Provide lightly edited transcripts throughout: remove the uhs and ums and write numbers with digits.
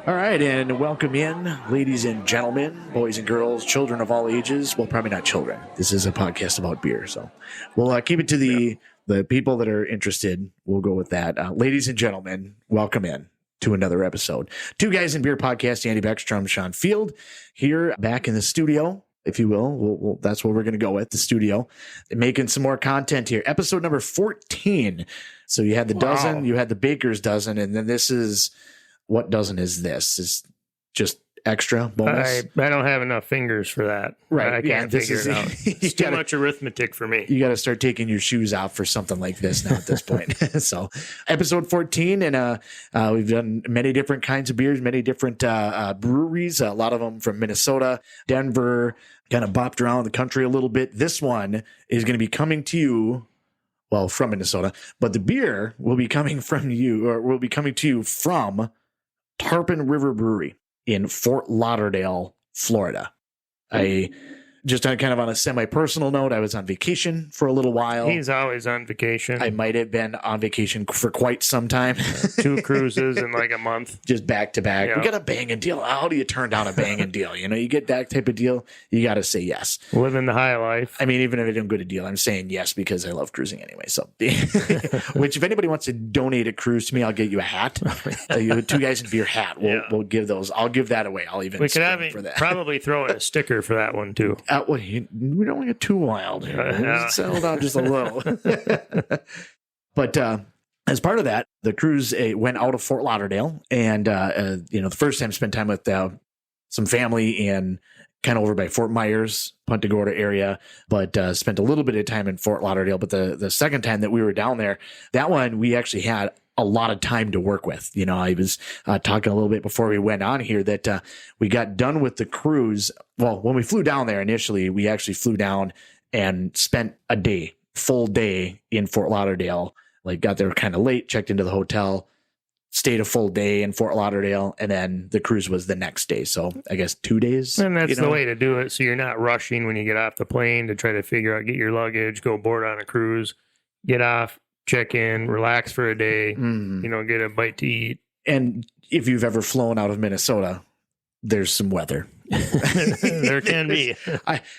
All right, and welcome in, ladies and gentlemen, boys and girls, children of all ages. Well, probably not children. This is a podcast about beer, so we'll keep it to the people that are interested. We'll go with that. Ladies and gentlemen, welcome in to another episode. Two Guys in Beer podcast, Andy Beckstrom, Sean Field, here back in the studio, if you will. We'll that's what we're going to go with, the studio. Making some more content here. Episode number 14. So you had the dozen, you had the baker's dozen, and then this is... What dozen is this? Is just extra bonus? I don't have enough fingers for that. Right. I can't figure it out. It's too much arithmetic for me. You got to start taking your shoes off for something like this now at this point. So episode 14, and we've done many different kinds of beers, many different breweries, a lot of them from Minnesota, Denver, kind of bopped around the country a little bit. This one is going to be coming to you, well, from Minnesota, but the beer will be coming from you, or will be coming to you from Tarpon River Brewery in Fort Lauderdale, Florida. I just kind of on a semi-personal note, I was on vacation for a little while. He's always on vacation. I might have been on vacation for quite some time. 2 cruises in like a month. Just back to back. Yeah. We got a banging deal. How do you turn down a banging deal? You know, you get that type of deal, you got to say yes. Living the high life. I mean, even if I don't get a deal, I'm saying yes because I love cruising anyway. So, which if anybody wants to donate a cruise to me, I'll get you a hat. You Two Guys in Beer hat. We'll give those. I'll give that away. I'll even we could have for that. Probably throw in a sticker for that one too. Well, we don't get too wild here. Settle down just a little. But as part of that, the cruise went out of Fort Lauderdale, and the first time spent time with some family and kind of over by Fort Myers, Punta Gorda area, but spent a little bit of time in Fort Lauderdale. But the second time that we were down there, that one we actually had a lot of time to work with. You know, I was talking a little bit before we went on here that we got done with the cruise. Well, when we flew down there initially, we actually flew down and spent a full day in Fort Lauderdale. Like got there kind of late, checked into the hotel, stayed a full day in Fort Lauderdale, and then the cruise was the next day. So I guess 2 days. And that's the way to do it. So you're not rushing when you get off the plane to try to figure out, get your luggage, go board on a cruise, get off, check in, relax for a day, get a bite to eat. And if you've ever flown out of Minnesota, there's some weather. There can be.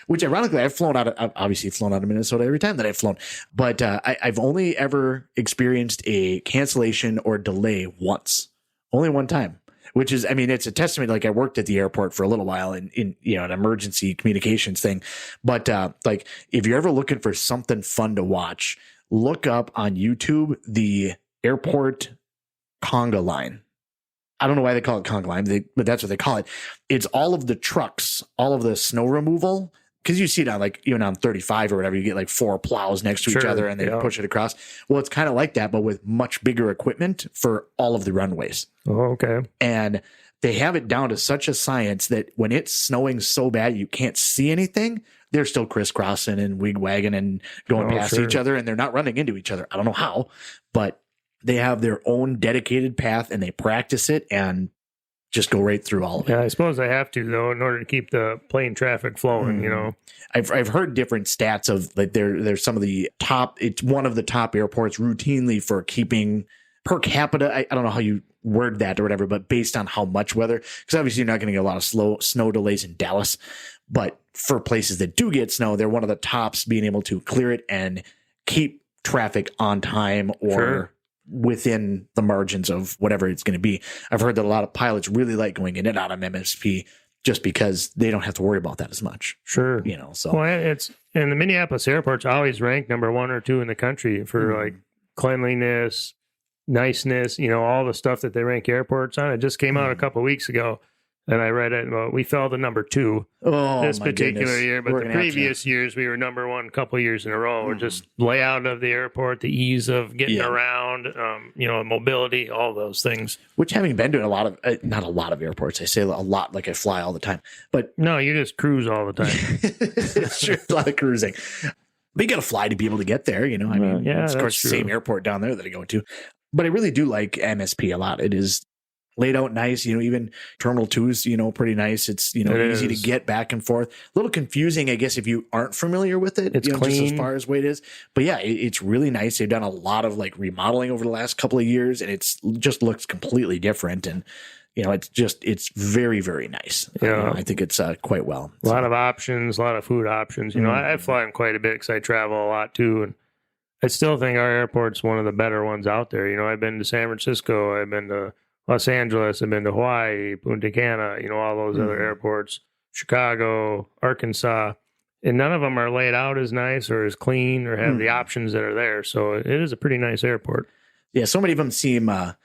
Which ironically, I've flown out of Minnesota every time that I've flown. But I've only ever experienced a cancellation or delay once. Only one time. Which is, I mean, it's a testament. Like I worked at the airport for a little while in an emergency communications thing. But like if you're ever looking for something fun to watch, look up on YouTube the airport conga line. I don't know why they call it conga line, but that's what they call it. It's all of the trucks, all of the snow removal. Because you see it on like even on 35 or whatever, you get like 4 plows next to each other and they push it across. Well, it's kind of like that, but with much bigger equipment for all of the runways. Oh, okay. And they have it down to such a science that when it's snowing so bad you can't see anything, they're still crisscrossing and wig-wagging and going past each other, and they're not running into each other. I don't know how, but they have their own dedicated path and they practice it and just go right through all of it. Yeah, I suppose they have to, though, in order to keep the plane traffic flowing, I've heard different stats of like there's some of the top, it's one of the top airports routinely for keeping per capita. I don't know how you word that or whatever, but based on how much weather, because obviously you're not going to get a lot of snow delays in Dallas, but for places that do get snow, they're one of the tops being able to clear it and keep traffic on time or within the margins of whatever it's going to be. I've heard that a lot of pilots really like going in and out of MSP just because they don't have to worry about that as much. Sure. So. Well, it's, and the Minneapolis airport's always ranked number 1 or 2 in the country for like cleanliness, niceness, all the stuff that they rank airports on. It just came out a couple of weeks ago. And I read it. Well, we fell to number 2 this particular year, but the previous years we were number 1 a couple of years in a row. Or just layout of the airport, the ease of getting around, mobility, all those things. Which, having been to not a lot of airports, I say a lot, like I fly all the time. But no, you just cruise all the time. It's true, a lot of cruising. But you got to fly to be able to get there. It's of course the same airport down there that I go to. But I really do like MSP a lot. It is laid out nice, even Terminal 2 is, pretty nice. It's, easy to get back and forth. A little confusing, I guess, if you aren't familiar with it. It's clean. Just as far as weight is. But yeah, it's really nice. They've done a lot of like remodeling over the last couple of years, and it's just looks completely different. And, it's very, very nice. Yeah. I think it's quite well. A lot of options, a lot of food options. I fly them quite a bit because I travel a lot too. And I still think our airport's one of the better ones out there. I've been to San Francisco, I've been to Los Angeles, I've been to Hawaii, Punta Cana, all those other airports, Chicago, Arkansas. And none of them are laid out as nice or as clean or have the options that are there. So it is a pretty nice airport. Yeah, so many of them seem, I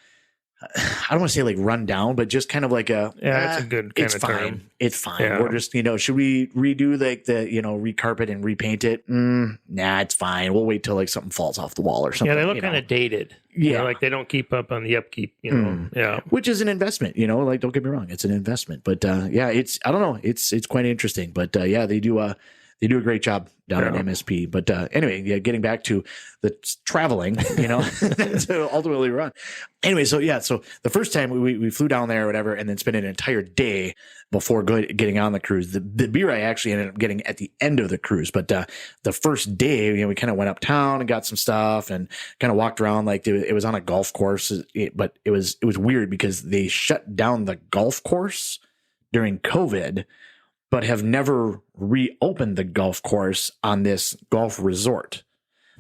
don't want to say like run down, but just kind of like it's a good kind it's of fine. term. It's fine. Yeah. We're just, should we redo like the, recarpet and repaint it? Nah, it's fine. We'll wait till like something falls off the wall or something. Yeah, they look kind of dated. Yeah. Like they don't keep up on the upkeep, Yeah. Which is an investment, like, don't get me wrong. It's an investment, but yeah, I don't know. It's quite interesting, but yeah, they do a great job down at MSP. But anyway, yeah, getting back to the traveling, to ultimately run. Anyway, so the first time we flew down there or whatever, and then spent an entire day before getting on the cruise. The beer I actually ended up getting at the end of the cruise. But the first day, we kind of went uptown and got some stuff and kind of walked around like it was on a golf course. But it was weird because they shut down the golf course during COVID, but have never reopened the golf course on this golf resort.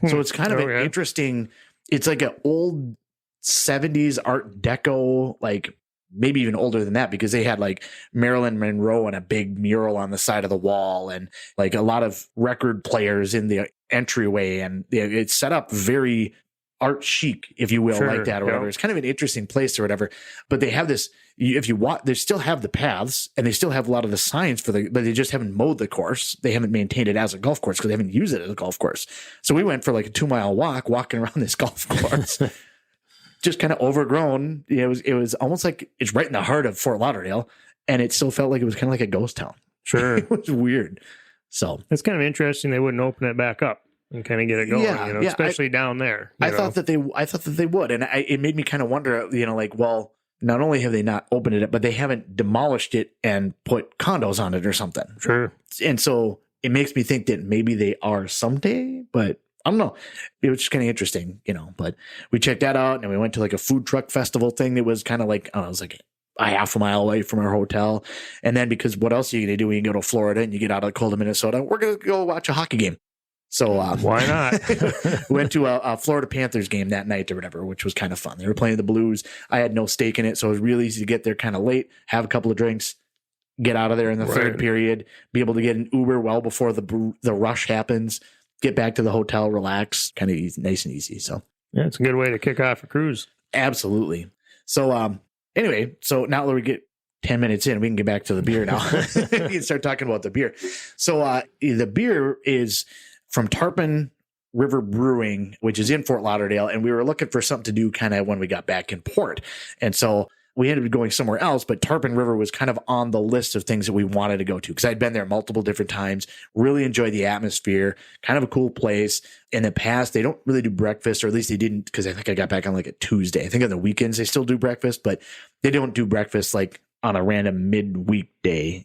So it's kind of an interesting, it's like an old 70s Art Deco, like maybe even older than that, because they had like Marilyn Monroe and a big mural on the side of the wall and like a lot of record players in the entryway. And it's set up very art chic, if you will, like that or whatever. It's kind of an interesting place or whatever, but they have this, if you want, they still have the paths and they still have a lot of the signs but they just haven't mowed the course. They haven't maintained it as a golf course because they haven't used it as a golf course. So we went for like a 2-mile walk, walking around this golf course, just kind of overgrown. It was almost like it's right in the heart of Fort Lauderdale, and it still felt like it was kind of like a ghost town. Sure. It was weird. So it's kind of interesting. They wouldn't open it back up and kind of get it going, especially down there. I thought that they would. And it made me kind of wonder, like, well, not only have they not opened it up, but they haven't demolished it and put condos on it or something. Sure. And so it makes me think that maybe they are someday, but I don't know. It was just kind of interesting, but we checked that out and we went to like a food truck festival thing that was kind of like, it was like a half a mile away from our hotel. And then because what else are you going to do when you go to Florida and you get out of the cold of Minnesota? We're going to go watch a hockey game. So why not? Went to a Florida Panthers game that night or whatever, which was kind of fun. They were playing the Blues. I had no stake in it, so it was really easy to get there kind of late, have a couple of drinks, get out of there in the third period, be able to get an Uber well before the rush happens, get back to the hotel, relax, kind of easy, nice and easy. So yeah, it's a good way to kick off a cruise. Absolutely. So anyway, so now that we get 10 minutes in, we can get back to the beer now. We can start talking about the beer. So the beer is from Tarpon River Brewing, which is in Fort Lauderdale. And we were looking for something to do kind of when we got back in port. And so we ended up going somewhere else, but Tarpon River was kind of on the list of things that we wanted to go to because I'd been there multiple different times, really enjoyed the atmosphere, kind of a cool place. In the past, they don't really do breakfast, or at least they didn't, because I think I got back on like a Tuesday. I think on the weekends they still do breakfast, but they don't do breakfast like on a random midweek day,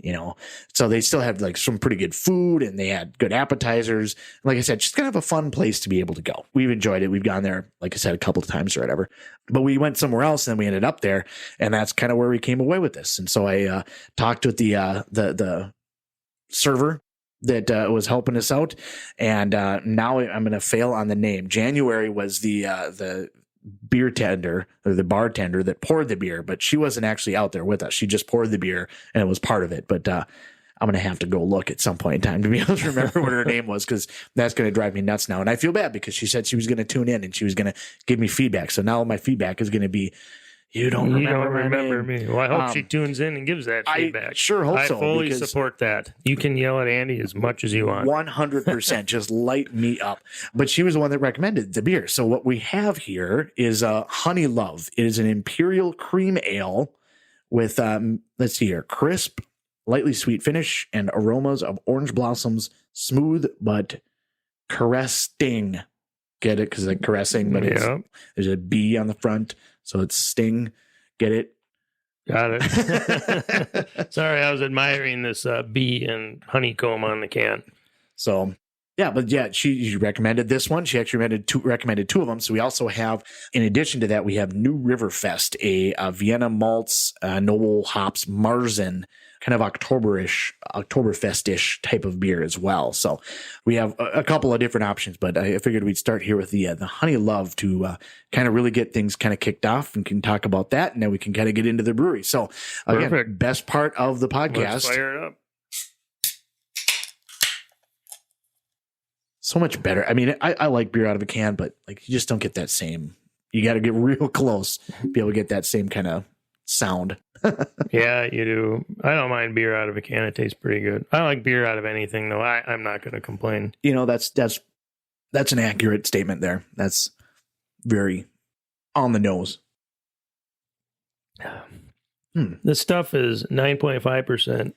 so they still have like some pretty good food and they had good appetizers. Like I said, just kind of a fun place to be able to go. We've enjoyed it. We've gone there, like I said, a couple of times or whatever, but we went somewhere else and then we ended up there, and that's kind of where we came away with this. And so I talked with the server that was helping us out. And now I'm going to fail on the name. January was the beer tender or the bartender that poured the beer, but she wasn't actually out there with us. She just poured the beer and it was part of it. But I'm going to have to go look at some point in time to be able to remember what her name was, because that's going to drive me nuts now. And I feel bad because she said she was going to tune in and she was going to give me feedback. So now my feedback is going to be, you don't remember me. Well, I hope she tunes in and gives that feedback. I sure hope so. I fully support that. You can yell at Andy as much as you want. 100%. Just light me up. But she was the one that recommended the beer. So what we have here is Honey Love. It is an Imperial cream ale with, let's see here, crisp, lightly sweet finish and aromas of orange blossoms, smooth but caressing. Get it? Because like caressing, but there's a B on the front. So it's Sting. Get it? Got it. Sorry, I was admiring this bee and honeycomb on the can. So Yeah, but yeah, she recommended this one. She actually recommended two of them. So we also have, in addition to that, we have New Riverfest, a Vienna malts, noble hops, Märzen, kind of Oktoberfest-ish type of beer as well. So we have a couple of different options, but I figured we'd start here with the Honey Love to kind of really get things kind of kicked off, and can talk about that, and then we can kind of get into the brewery. So again, Perfect. best part of the podcast. Let's fire it up. So much better. I mean, I like beer out of a can, but like you just don't get that same. You got to get real close to be able to get that same kind of sound. Yeah, you do. I don't mind beer out of a can. It tastes pretty good. I like beer out of anything, though. I'm not going to complain. You know, that's an accurate statement there. That's very on the nose. This stuff is 9.5%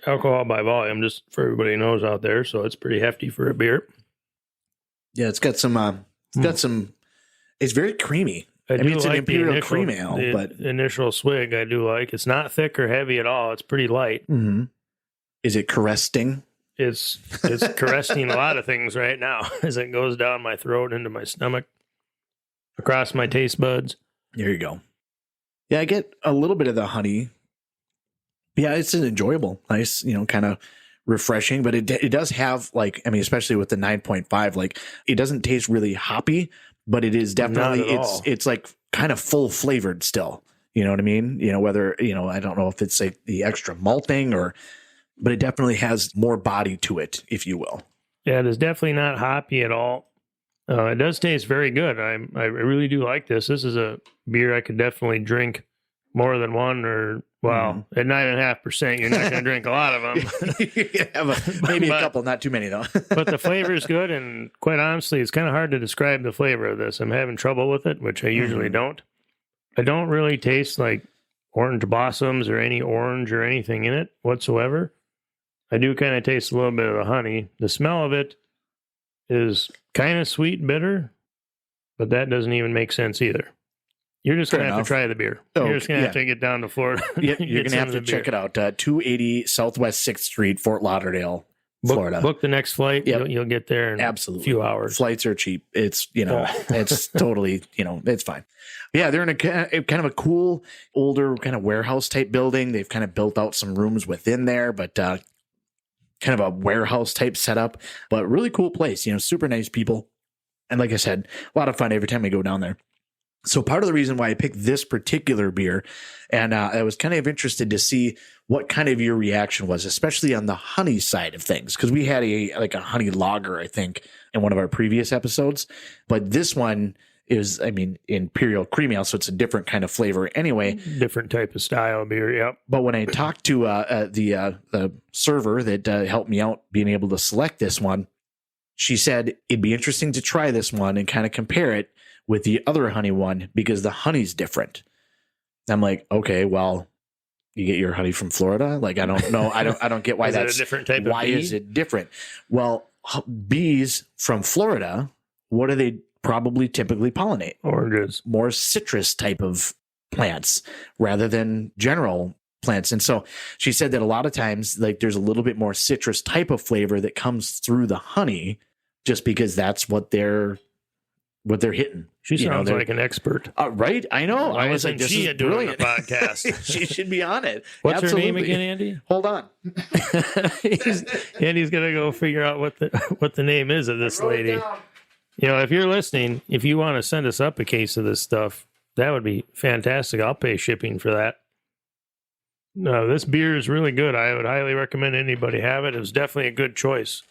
alcohol by volume, just for everybody knows out there. So it's pretty hefty for a beer. Yeah, it's got some. It's very creamy. I mean, it's an Imperial cream ale, but initial swig I do like. It's not thick or heavy at all. It's pretty light. Mm-hmm. Is it caressing? It's caressing a lot of things right now as it goes down my throat, into my stomach, across my taste buds. There you go. Yeah, I get a little bit of the honey. Yeah, it's an enjoyable, nice, kind of refreshing, but it does have, like, I mean, especially with the 9.5, like, it doesn't taste really hoppy, but it is definitely, it's like kind of full flavored still. You know what I mean? Whether, I don't know if it's like the extra malting but it definitely has more body to it, if you will. Yeah, it is definitely not hoppy at all. It does taste very good. I really do like this. This is a beer I could definitely drink more than one, or at 9.5%, you're not going to drink a lot of them. You can have maybe a couple, not too many though. But the flavor is good, and quite honestly, it's kind of hard to describe the flavor of this. I'm having trouble with it, which I usually don't. I don't really taste like orange blossoms or any orange or anything in it whatsoever. I do kind of taste a little bit of the honey. The smell of it is kind of sweet and bitter, but that doesn't even make sense either. You're just going to have to try the beer. You're just going to have to get down to Florida. Yep, you're going to have to check it out. 280 Southwest 6th Street, Fort Lauderdale, Florida. Book the next flight. Yep. You'll get there in a few hours. Flights are cheap. It's, it's totally, it's fine. Yeah, they're in a kind of a cool, older kind of warehouse type building. They've kind of built out some rooms within there, but kind of a warehouse type setup, but really cool place, super nice people. And like I said, a lot of fun every time we go down there. So part of the reason why I picked this particular beer, and I was kind of interested to see what kind of your reaction was, especially on the honey side of things, because we had a honey lager, I think, in one of our previous episodes. But this one is, Imperial cream ale, so it's a different kind of flavor anyway. Different type of style beer, yep. But when I talked to the server that helped me out being able to select this one, she said it'd be interesting to try this one and kind of compare it with the other honey one because the honey's different. I'm like, okay, well, you get your honey from Florida? Like, I don't know. I don't get why that's a different type why of bee? Is it different? Well, bees from Florida, what do they probably typically pollinate? Oranges. More citrus type of plants rather than general plants. And so she said that a lot of times, like, there's a little bit more citrus type of flavor that comes through the honey just because that's what they're hitting. She sounds like an expert. Right? I know. Why I was isn't like, she doing brilliant. the podcast? She should be on it. What's Absolutely. her name again, Andy? Hold on. Andy's going to go figure out what the name is of this lady. If you're listening, if you want to send us up a case of this stuff, that would be fantastic. I'll pay shipping for that. No, this beer is really good. I would highly recommend anybody have it. It was definitely a good choice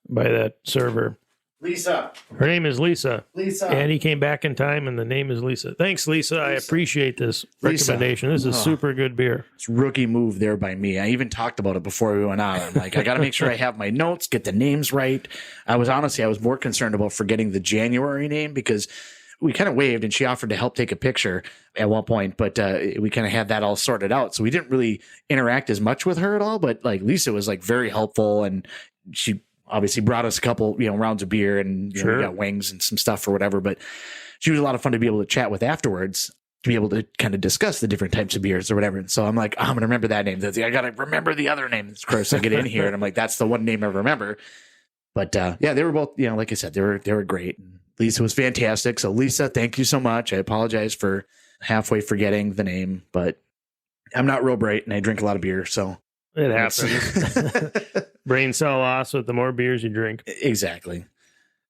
by that server. Lisa. Her name is Lisa. Lisa. And he came back in time, and the name is Lisa. Thanks, Lisa. I appreciate this recommendation. This is super good beer. It's a rookie move there by me. I even talked about it before we went on. I'm like, I got to make sure I have my notes, get the names right. I was more concerned about forgetting the January name because we kind of waved and she offered to help take a picture at one point, but we kind of had that all sorted out. So we didn't really interact as much with her at all, but like Lisa was like very helpful, and she obviously brought us a couple, rounds of beer, and we got wings and some stuff or whatever. But she was a lot of fun to be able to chat with afterwards, to be able to kind of discuss the different types of beers or whatever. And so I'm like, I'm going to remember that name. I got to remember the other name. Of course, I get in here and I'm like, that's the one name I remember. But yeah, they were both, like I said, they were great. Lisa was fantastic. So Lisa, thank you so much. I apologize for halfway forgetting the name, but I'm not real bright and I drink a lot of beer. So it happens. Brain cell loss with the more beers you drink. Exactly.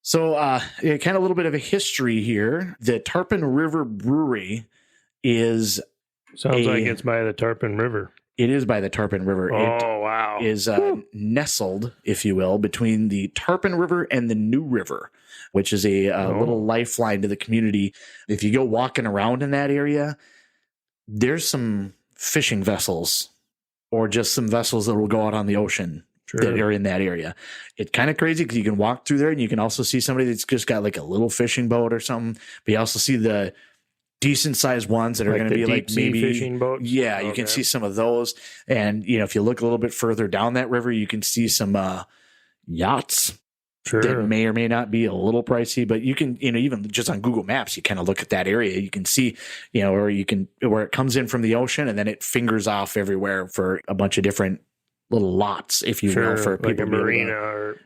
So kind of a little bit of a history here. The Tarpon River Brewery sounds like it's by the Tarpon River. It is by the Tarpon River. Oh, wow. It is nestled, if you will, between the Tarpon River and the New River, which is a little lifeline to the community. If you go walking around in that area, there's some fishing vessels or just some vessels that will go out on the ocean that are in that area. It's kind of crazy because you can walk through there and you can also see somebody that's just got like a little fishing boat or something. But you also see the decent sized ones that are going to be like maybe fishing boats. Yeah, you can see some of those. And if you look a little bit further down that river, you can see some yachts that may or may not be a little pricey, but you can, even just on Google Maps, you kind of look at that area, you can see, where it comes in from the ocean and then it fingers off everywhere for a bunch of different little lots, if you will, for people. Like a marina or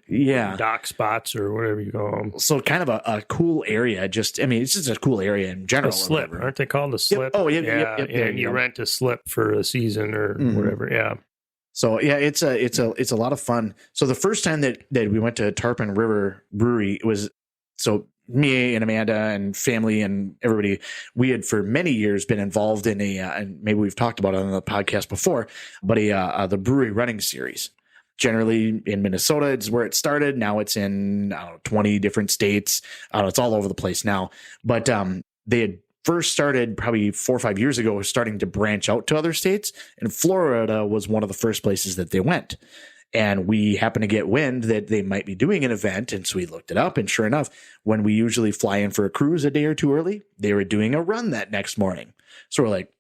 dock spots or whatever you call them. So kind of a cool area. It's just a cool area in general. A slip. Aren't they called a slip? Yep. Oh, yeah. And you rent a slip for a season or whatever. Yeah. So yeah, it's a lot of fun. So the first time that we went to Tarpon River Brewery was, so me and Amanda and family and everybody, we had for many years been involved in and maybe we've talked about it on the podcast before, but the brewery running series. Generally in Minnesota, it's where it started. Now it's in 20 different states. It's all over the place now. But they had first started probably 4 or 5 years ago, starting to branch out to other states. And Florida was one of the first places that they went. And we happened to get wind that they might be doing an event. And so we looked it up. And sure enough, when we usually fly in for a cruise a day or two early, they were doing a run that next morning. So we're like,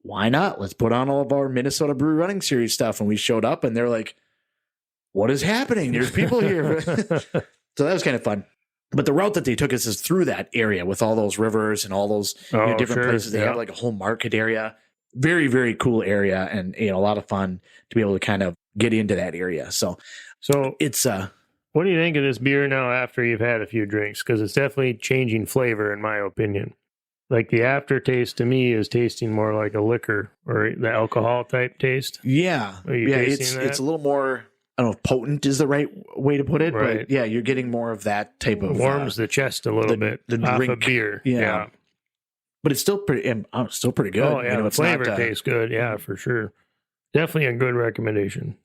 why not? Let's put on all of our Minnesota Brew Running Series stuff. And we showed up and they're like, what is happening? There's people here. So that was kind of fun. But the route that they took us is through that area with all those rivers and all those different places. They have like a whole market area. Very, very cool area, and a lot of fun to be able to kind of get into that area. So it's what do you think of this beer now after you've had a few drinks? Because it's definitely changing flavor, in my opinion. Like the aftertaste to me is tasting more like a liquor or the alcohol type taste. Yeah, it's a little more. I don't know if potent is the right way to put it, but yeah, you're getting more of that type of warms the chest a little bit. The drink of beer, yeah. But it's still pretty good. Oh yeah, the flavor tastes good. Yeah, for sure. Definitely a good recommendation.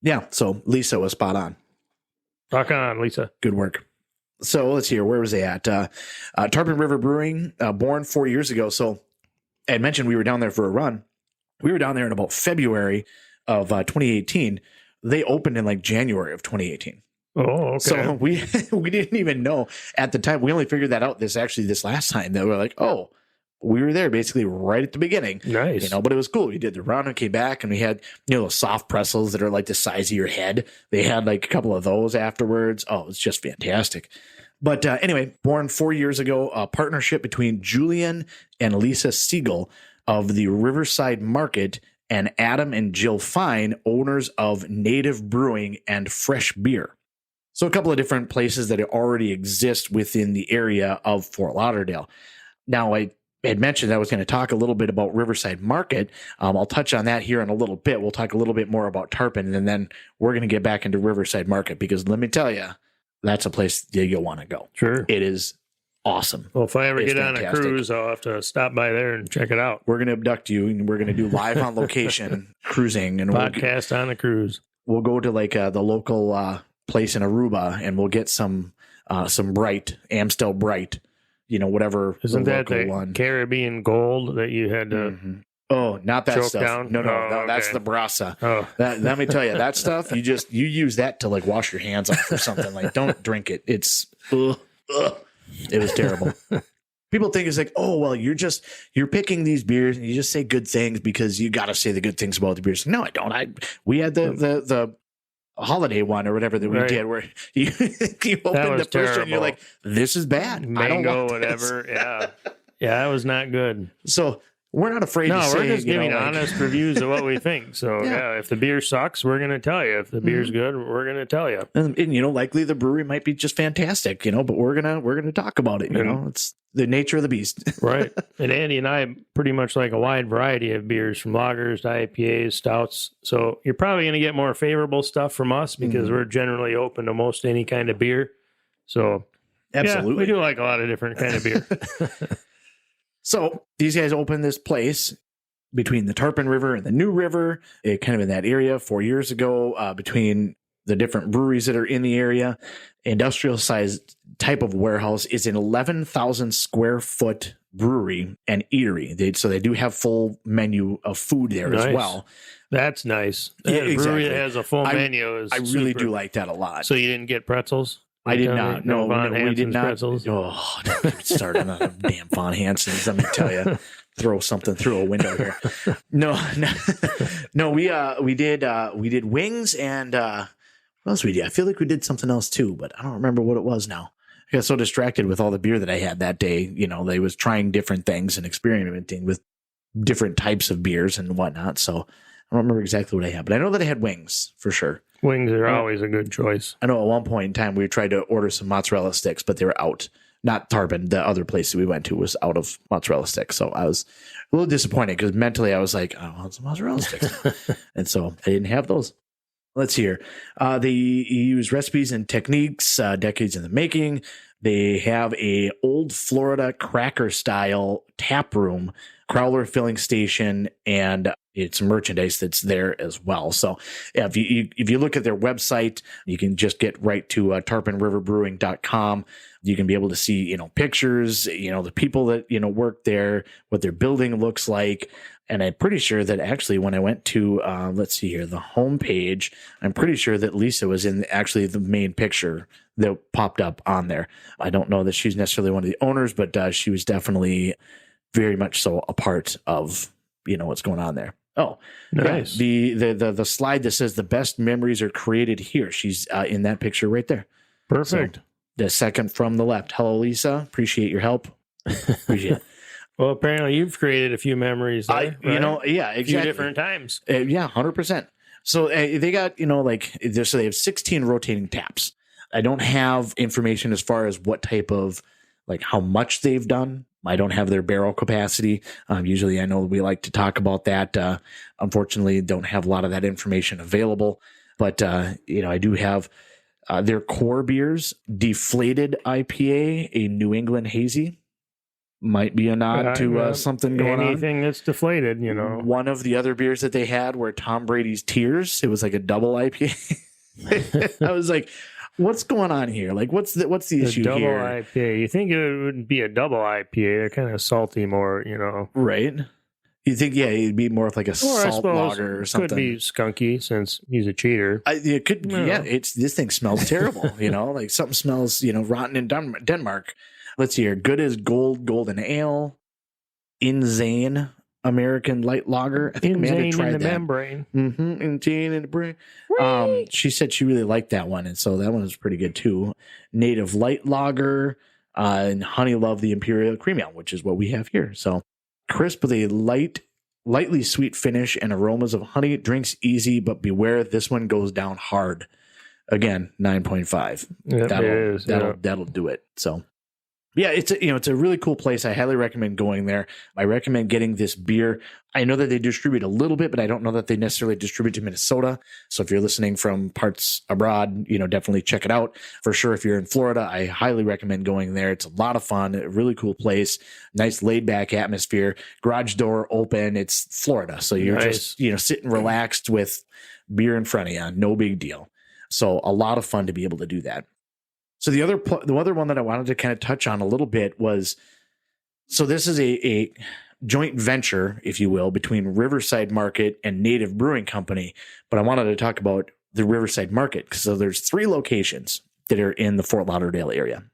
Yeah. So Lisa was spot on. Rock on, Lisa. Good work. So let's hear, where was they at? Tarpon River Brewing, born 4 years ago. So I had mentioned we were down there for a run. We were down there in about February of 2018. They opened in like January of 2018. Oh, okay. So we didn't even know at the time. We only figured that out this last time that we're like, oh, we were there basically right at the beginning. Nice. But it was cool. We did the run and came back and we had, those soft pretzels that are like the size of your head. They had like a couple of those afterwards. Oh, it's just fantastic. But anyway, born 4 years ago, a partnership between Julian and Lisa Siegel of the Riverside Market and Adam and Jill Fine, owners of Native Brewing and Fresh Beer. So a couple of different places that already exist within the area of Fort Lauderdale. Now, I had mentioned I was going to talk a little bit about Riverside Market. I'll touch on that here in a little bit. We'll talk a little bit more about Tarpon, and then we're going to get back into Riverside Market because let me tell you, that's a place that you'll want to go. Sure. It is awesome. Well, if I ever get on a cruise, I'll have to stop by there and check it out. We're going to abduct you, and we're going to do live on location cruising. And podcast on a cruise. We'll go to like the local place in Aruba, and we'll get some Bright, Amstel Bright, whatever. Isn't that the one. Caribbean Gold that you had to... Mm-hmm. Oh, not that stuff. Down? No, that's the Brasa. Oh. Let me tell you, that stuff, you use that to like wash your hands off or something. Like, don't drink it. It's, it was terrible. People think it's like, oh, well, you're picking these beers and you just say good things because you got to say the good things about the beers. No, I don't. We had the holiday one or whatever that we did where you opened the first one and you're like, this is bad. Mango, I don't want whatever. Yeah. Yeah, that was not good. So we're not afraid to say. No, we're just giving honest reviews of what we think. So if the beer sucks, we're going to tell you. If the beer's good, we're going to tell you. And likely the brewery might be just fantastic, but we're gonna talk about it. It's the nature of the beast. Right. And Andy and I pretty much like a wide variety of beers, from lagers to IPAs, stouts. So you're probably going to get more favorable stuff from us because we're generally open to most any kind of beer. So absolutely, we do like a lot of different kind of beer. So these guys opened this place between the Tarpon River and the New River, kind of in that area 4 years ago, between the different breweries that are in the area. Industrial sized type of warehouse. Is an 11,000 square foot brewery and eatery. So they do have full menu of food there as well. That's nice. Exactly. Brewery that has a full menu is I really do like that a lot. So you didn't get pretzels? I did not. No, we did not. Pretzels? Oh, don't get me started on the damn Von Hansens. Let me tell you, throw something through a window here. No. We did wings and what else we did? I feel like we did something else too, but I don't remember what it was now. I got so distracted with all the beer that I had that day. They was trying different things and experimenting with different types of beers and whatnot. So I don't remember exactly what I had, but I know that I had wings for sure. Wings are always a good choice. I know at one point in time we tried to order some mozzarella sticks, but they were out. Not Tarpon, the other place that we went to was out of mozzarella sticks. So I was a little disappointed because mentally I was like, I want some mozzarella sticks. And so I didn't have those. Let's see here. They use recipes and techniques, decades in the making. They have a old Florida cracker style tap room, crowler filling station, and it's merchandise that's there as well. So if you look at their website, you can just get right to tarponriverbrewing.com. You can be able to see, pictures, the people that, work there, what their building looks like. And I'm pretty sure that actually when I went to, let's see here, the homepage, I'm pretty sure that Lisa was in actually the main picture that popped up on there. I don't know that she's necessarily one of the owners, but she was definitely very much so a part of, what's going on there. Oh, nice. Yeah, the slide that says the best memories are created here. She's in that picture right there. Perfect. So, the second from the left. Hello, Lisa. Appreciate your help. Appreciate it. Well, apparently you've created a few memories there, right? Yeah, exactly. A few different times. Yeah, 100%. So they got, so they have 16 rotating taps. I don't have information as far as what type of, how much they've done. I don't have their barrel capacity. Usually I know we like to talk about that. Unfortunately, don't have a lot of that information available. But, I do have their core beers, Deflated IPA, a New England Hazy. Might be a nod to something going on. Anything that's deflated, One of the other beers that they had were Tom Brady's Tears. It was like a double IPA. I was like, what's going on here? What's the issue double here? Double IPA. You think it would be a double IPA? They're kind of salty more, Right. You think, it'd be more of like a salt lager or something. Could be skunky since he's a cheater. It could, this thing smells terrible, like something smells, rotten in Denmark. Let's see here. Good as Gold Golden Ale, Insane American Light Lager. I think Amanda tried in the that. membrane. Insane in the brain. She said she really liked that one, and so that one was pretty good too. Native Light Lager and Honey Love the Imperial Cream Ale, which is what we have here. So crisp with a lightly sweet finish and aromas of honey. Drinks easy, but beware, this one goes down hard. Again, 9.5. Yep, that'll do it. So. Yeah, it's a really cool place. I highly recommend going there. I recommend getting this beer. I know that they distribute a little bit, but I don't know that they necessarily distribute to Minnesota. So if you're listening from parts abroad, definitely check it out. For sure, if you're in Florida, I highly recommend going there. It's a lot of fun, a really cool place, nice laid back atmosphere, garage door open. It's Florida. So you're just, sitting relaxed with beer in front of you. No big deal. So a lot of fun to be able to do that. So the other one that I wanted to kind of touch on a little bit was, so this is a joint venture, if you will, between Riverside Market and Native Brewing Company. But I wanted to talk about the Riverside Market. So there's 3 locations that are in the Fort Lauderdale area.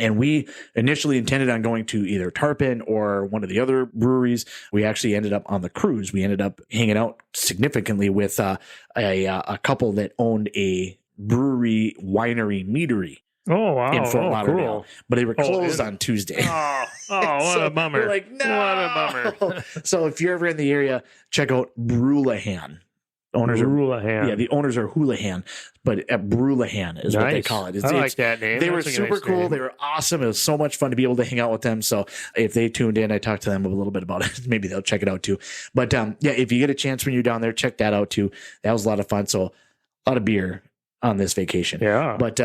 And we initially intended on going to either Tarpon or one of the other breweries. We actually ended up on the cruise. We ended up hanging out significantly with a couple that owned a brewery, winery, meadery. Oh, wow. in Fort Lauderdale, Cool. but they were closed on Tuesday. What a bummer. We're like, no. What a bummer. So if you're ever in the area, check out Brewlahan. The owners are Houlihan, but at Brewlahan is what they call it. I like that name. They were super cool. Name. They were awesome. It was so much fun to be able to hang out with them. So if they tuned in, I talked to them a little bit about it. Maybe they'll check it out too. But if you get a chance when you're down there, check that out too. That was a lot of fun. So a lot of beer on this vacation. Yeah. But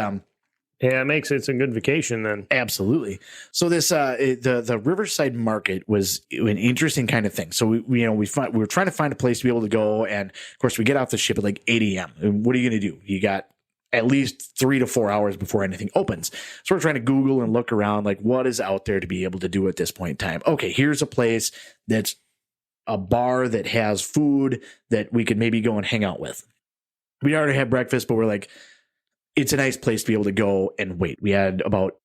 it makes it a good vacation then. Absolutely. So this the Riverside Market was an interesting kind of thing. So we were trying to find a place to be able to go, and of course we get off the ship at like 8 a.m. And what are you going to do? You got at least 3 to 4 hours before anything opens. So we're trying to Google and look around, like what is out there to be able to do at this point in time. Okay, here's a place that's a bar that has food that we could maybe go and hang out with. We already had breakfast, but we're like, it's a nice place to be able to go and wait. We had about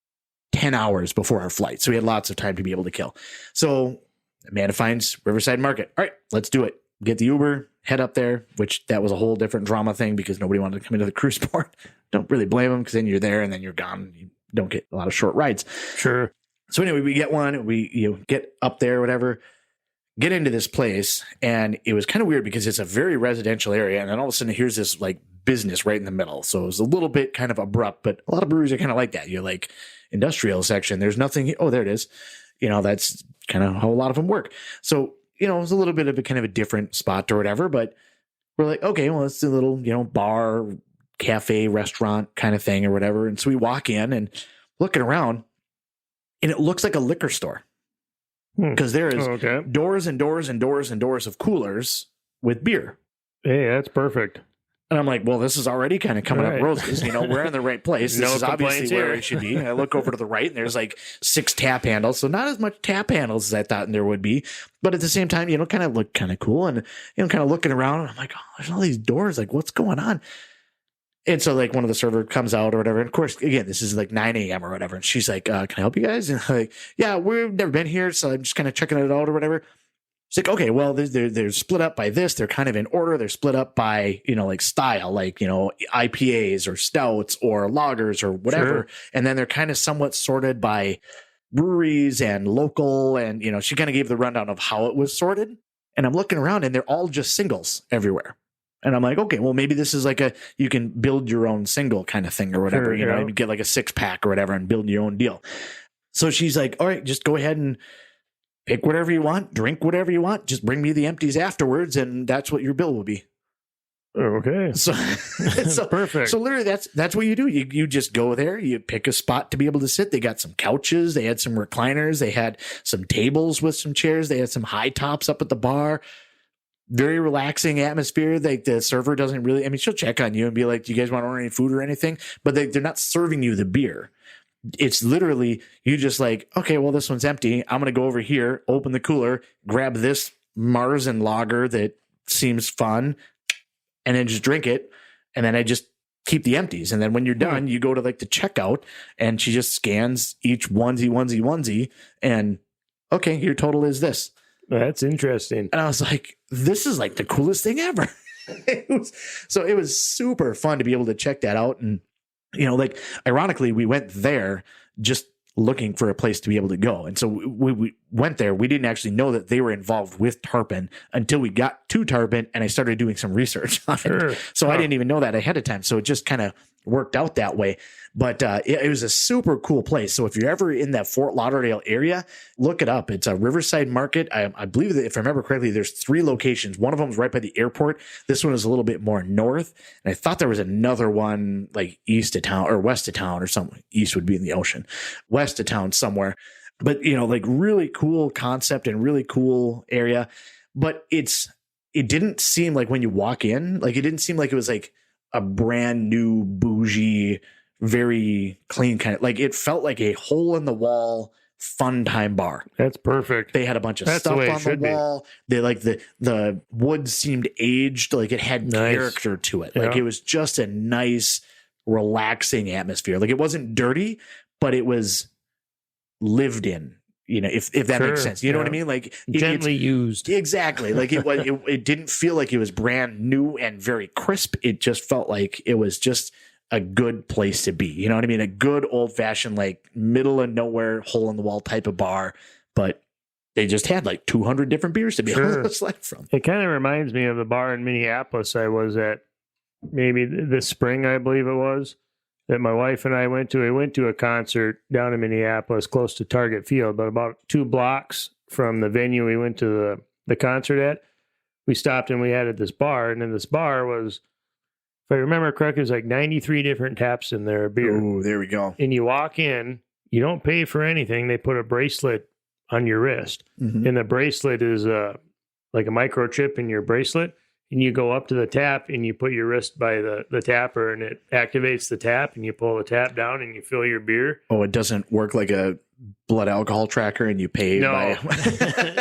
10 hours before our flight, so we had lots of time to be able to kill. So Amanda finds Riverside Market. All right, let's do it. Get the Uber, head up there, which that was a whole different drama thing because nobody wanted to come into the cruise port. Don't really blame them because then you're there and then you're gone. You don't get a lot of short rides. Sure. So anyway, we get one. We get up there, whatever. Get into this place, and it was kind of weird because it's a very residential area, and then all of a sudden here's this like business right in the middle. So it was a little bit kind of abrupt, but a lot of breweries are kind of like that. You're like industrial section. There's nothing. Oh, there it is. That's kind of how a lot of them work. So, it was a little bit of a kind of a different spot or whatever, but we're like, okay, well, it's a little, bar, cafe, restaurant kind of thing or whatever. And so we walk in and looking around, and it looks like a liquor store because there is doors and doors and doors and doors of coolers with beer. Hey, that's perfect. And I'm like, well, this is already kind of coming up roses. We're in the right place. This is obviously where it should be. And I look over to the right, and there's like 6 tap handles. So not as much tap handles as I thought there would be. But at the same time, kind of look kind of cool. And, kind of looking around, and I'm like, oh, there's all these doors. Like, what's going on? And so, like, one of the server comes out or whatever. And, of course, again, this is like 9 a.m. or whatever. And she's like, can I help you guys? And I'm like, yeah, we've never been here. So I'm just kind of checking it out or whatever. She's like, okay, well, they're split up by this. They're kind of in order. They're split up by, like style, like, IPAs or stouts or lagers or whatever. Sure. And then they're kind of somewhat sorted by breweries and local. And, she kind of gave the rundown of how it was sorted. And I'm looking around, and they're all just singles everywhere. And I'm like, okay, well, maybe this is like you can build your own single kind of thing or whatever, Sure, you get like a 6-pack or whatever and build your own deal. So she's like, all right, just go ahead and pick whatever you want, drink whatever you want, just bring me the empties afterwards, and that's what your bill will be. Okay. So perfect. So literally that's what you do. You just go there, you pick a spot to be able to sit. They got some couches, they had some recliners, they had some tables with some chairs, they had some high tops up at the bar. Very relaxing atmosphere. Like the server doesn't really, she'll check on you and be like, do you guys want to order any food or anything? But they're not serving you the beer. It's literally, you just like, okay, well, this one's empty. I'm going to go over here, open the cooler, grab this Märzen lager that seems fun, and then just drink it. And then I just keep the empties. And then when you're done, you go to like the checkout, and she just scans each onesie. And okay, your total is this. That's interesting. And I was like, this is like the coolest thing ever. It was super fun to be able to check that out. And, like ironically, we went there just looking for a place to be able to go. And so we went there. We didn't actually know that they were involved with Tarpon until we got to Tarpon, and I started doing some research on it. So I didn't even know that ahead of time. So it just kind of worked out that way. But it was a super cool place. So if you're ever in that Fort Lauderdale area, look it up. It's a Riverside Market. I believe that if I remember correctly, there's 3 locations. One of them is right by the airport. This one is a little bit more north. And I thought there was another one like east of town or west of town or something. East would be in the ocean. West of town somewhere. But, like really cool concept and really cool area. But it didn't seem like when you walk in, like it didn't seem like it was like a brand new bougie, very clean kind of, like it felt like a hole in the wall fun time bar. That's perfect. They had a bunch of stuff on the wall. They like the wood seemed aged, like it had character to it. Like it was just a nice, relaxing atmosphere. Like it wasn't dirty, but it was lived in. If that makes sense, you know what I mean? Like gently used. Exactly. Like it didn't feel like it was brand new and very crisp. It just felt like it was just a good place to be. You know what I mean? A good old fashioned, like middle of nowhere, hole in the wall type of bar, but they just had like 200 different beers to be able to select from. It kind of reminds me of the bar in Minneapolis I was at maybe this spring, I believe it was, that my wife and I went to. We went to a concert down in Minneapolis close to Target Field, but about 2 blocks from the venue we went to the concert at. We stopped and we had at this bar, and in this bar was, if I remember correctly, it was like 93 different taps in there of beer. Oh, there we go. And you walk in, you don't pay for anything. They put a bracelet on your wrist, and the bracelet is like a microchip in your bracelet. And you go up to the tap and you put your wrist by the tapper, and it activates the tap, and you pull the tap down and you fill your beer. Oh, it doesn't work like a blood alcohol tracker and you pay by...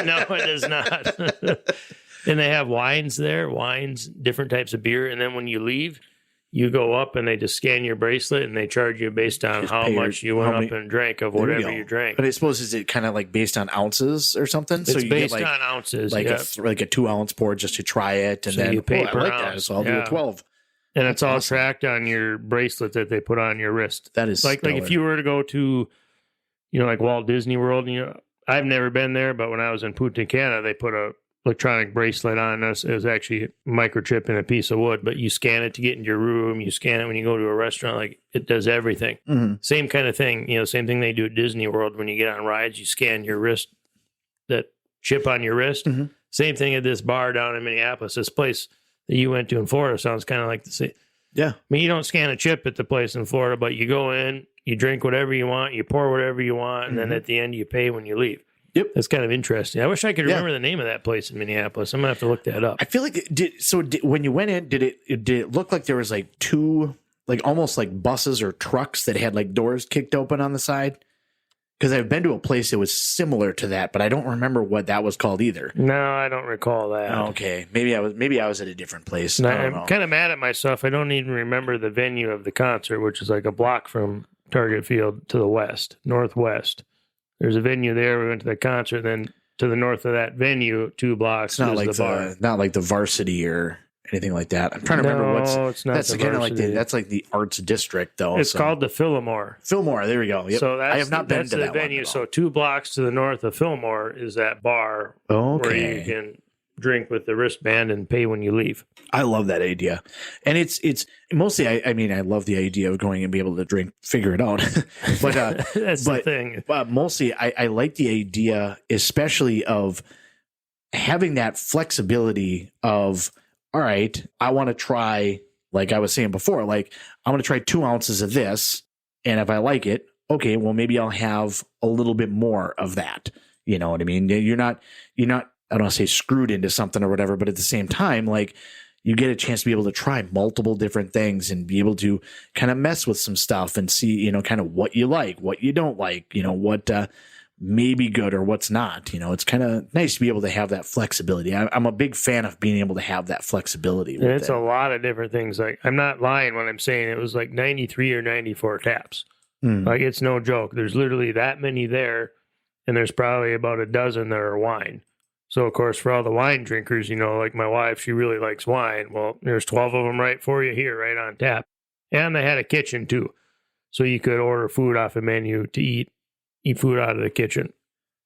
No, it does not. And they have wines there, different types of beer. And then when you leave, you go up and they just scan your bracelet and they charge you based on how much you went up and drank of whatever you drank. But I suppose, is it kind of like based on ounces or something? It's based on ounces. Like like a 2 ounce pour just to try it. And so then you pay per I like ounce. That, so I'll do a 12. And it's all tracked on your bracelet that they put on your wrist. That is like if you were to go to, like Walt Disney World, I've never been there, but when I was in Punta Cana, they put a electronic bracelet on us. It was actually a microchip in a piece of wood, but you scan it to get into your room. You scan it when you go to a restaurant. Like, it does everything. Same kind of thing. Same thing they do at Disney World. When you get on rides, you scan your wrist, that chip on your wrist. Same thing at this bar down in Minneapolis. This place that you went to in Florida sounds kind of like the same. Yeah. I mean, you don't scan a chip at the place in Florida, but you go in, you drink whatever you want, you pour whatever you want, and then at the end you pay when you leave. Yep. That's kind of interesting. I wish I could remember the name of that place in Minneapolis. I'm going to have to look that up. I feel like when you went in, did it look like there was like 2, like almost like buses or trucks that had like doors kicked open on the side? Because I've been to a place that was similar to that, but I don't remember what that was called either. No, I don't recall that. Okay. Maybe I was at a different place. I'm kind of mad at myself. I don't even remember the venue of the concert, which is like a block from Target Field to the northwest. There's a venue there. We went to the concert. Then to the north of that venue, 2 blocks. It's not like the bar. Not like the Varsity or anything like that. I'm trying to remember what's. It's not. That's kind of like that's like the Arts District, though. It's called the Fillmore. Fillmore. There we go. Yep. So I have not been to that venue. One so 2 blocks to the north of Fillmore is that bar where you can drink with the wristband and pay when you leave. I love that idea. And it's mostly, I mean, I love the idea of going and be able to drink, figure it out. But that's the thing. But mostly I like the idea, especially of having that flexibility of, all right, I want to try, like I was saying before, like I want to try 2 ounces of this. And if I like it, okay, well, maybe I'll have a little bit more of that. You know what I mean? You're not, I don't want to say screwed into something or whatever, but at the same time, like you get a chance to be able to try multiple different things and be able to kind of mess with some stuff and see, kind of what you like, what you don't like, what may be good or what's not. It's kind of nice to be able to have that flexibility. I'm a big fan of being able to have that flexibility. And it's a lot of different things. Like, I'm not lying when I'm saying it was like 93 or 94 taps. Like, it's no joke. There's literally that many there, and there's probably about a dozen that are wine. So, of course, for all the wine drinkers, like my wife, she really likes wine. Well, there's 12 of them right for you here, right on tap. And they had a kitchen, too. So you could order food off a menu to eat food out of the kitchen.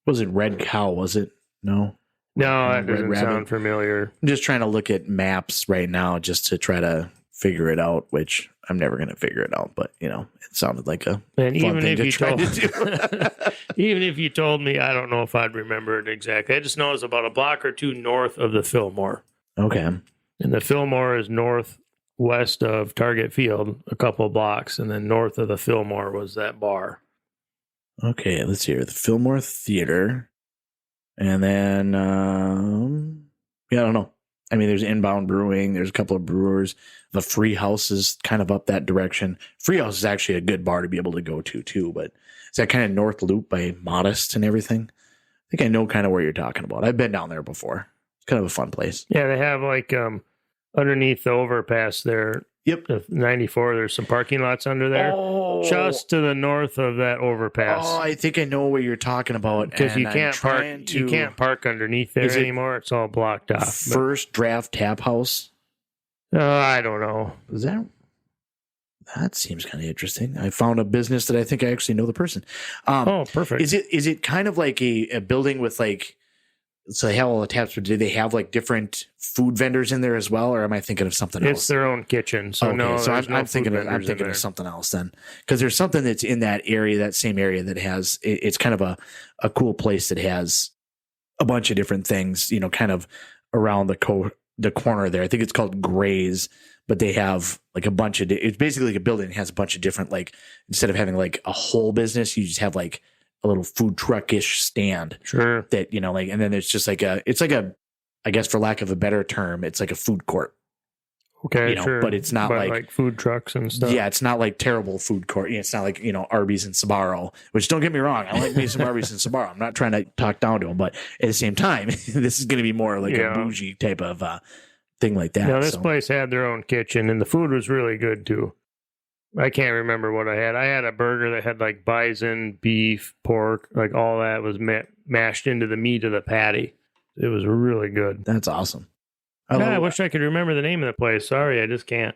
Wasn't Red Cow, was it? No? No, that doesn't sound familiar. I'm just trying to look at maps right now just to try to figure it out, which I'm never going to figure it out. But, it sounded like a fun thing to try to do. Even if you told me, I don't know if I'd remember it exactly. I just know it's about a block or 2 north of the Fillmore. Okay. And the Fillmore is northwest of Target Field, a couple of blocks. And then north of the Fillmore was that bar. Okay, let's see here. The Fillmore Theater. And then, I don't know. I mean, there's Inbound Brewing. There's a couple of brewers. The Free House is kind of up that direction. Free House is actually a good bar to be able to go to, too. But is that kind of North Loop by Modest and everything? I think I know kind of where you're talking about. I've been down there before. It's kind of a fun place. Yeah, they have like underneath the overpass there. Yep. The 94, there's some parking lots under there. Oh. Just to the north of that overpass. Oh, I think I know what you're talking about. Because you can't park underneath there anymore. It's all blocked off. First Draft Tap House? I don't know. Is that? That seems kind of interesting. I found a business that I think I actually know the person. Perfect. Is it kind of like a building with like, so they have all the taps, but do they have like different food vendors in there as well, or am I thinking of something else? It's their own kitchen. So no, so there's I'm thinking of something else then, because there's something that's in that area, that same area that has it's kind of a cool place that has a bunch of different things, kind of around the corner there. I think it's called Gray's, but they have like a bunch of it's basically like a building that has a bunch of different, like, instead of having like a whole business, you just have like a little food truck-ish stand. Sure. That, like, and then it's just like it's like a, I guess for lack of a better term, it's like a food court. Okay, sure. But it's not like food trucks and stuff. Yeah, it's not like terrible food court. It's not like, Arby's and Sbarro, which, don't get me wrong, I like me some Arby's and Sbarro. I'm not trying to talk down to them, but at the same time, this is going to be more like a bougie type of thing like that. Now, this place had their own kitchen, and the food was really good too. I can't remember what I had. I had a burger that had like bison, beef, pork, like all that was mashed into the meat of the patty. It was really good. That's awesome. I wish I could remember the name of the place. Sorry, I just can't.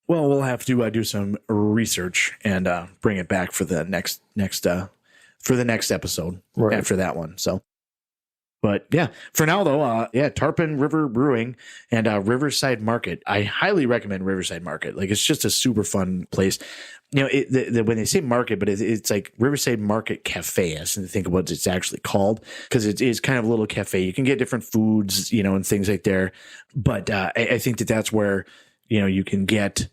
Well, we'll have to do some research and bring it back for the next episode after that one. So, but yeah, for now though, Tarpon River Brewing and Riverside Market. I highly recommend Riverside Market. Like, it's just a super fun place. When they say market, but it's like Riverside Market Cafe. I think of what it's actually called, because it is kind of a little cafe. You can get different foods, and things like there. But I think that's where, you can get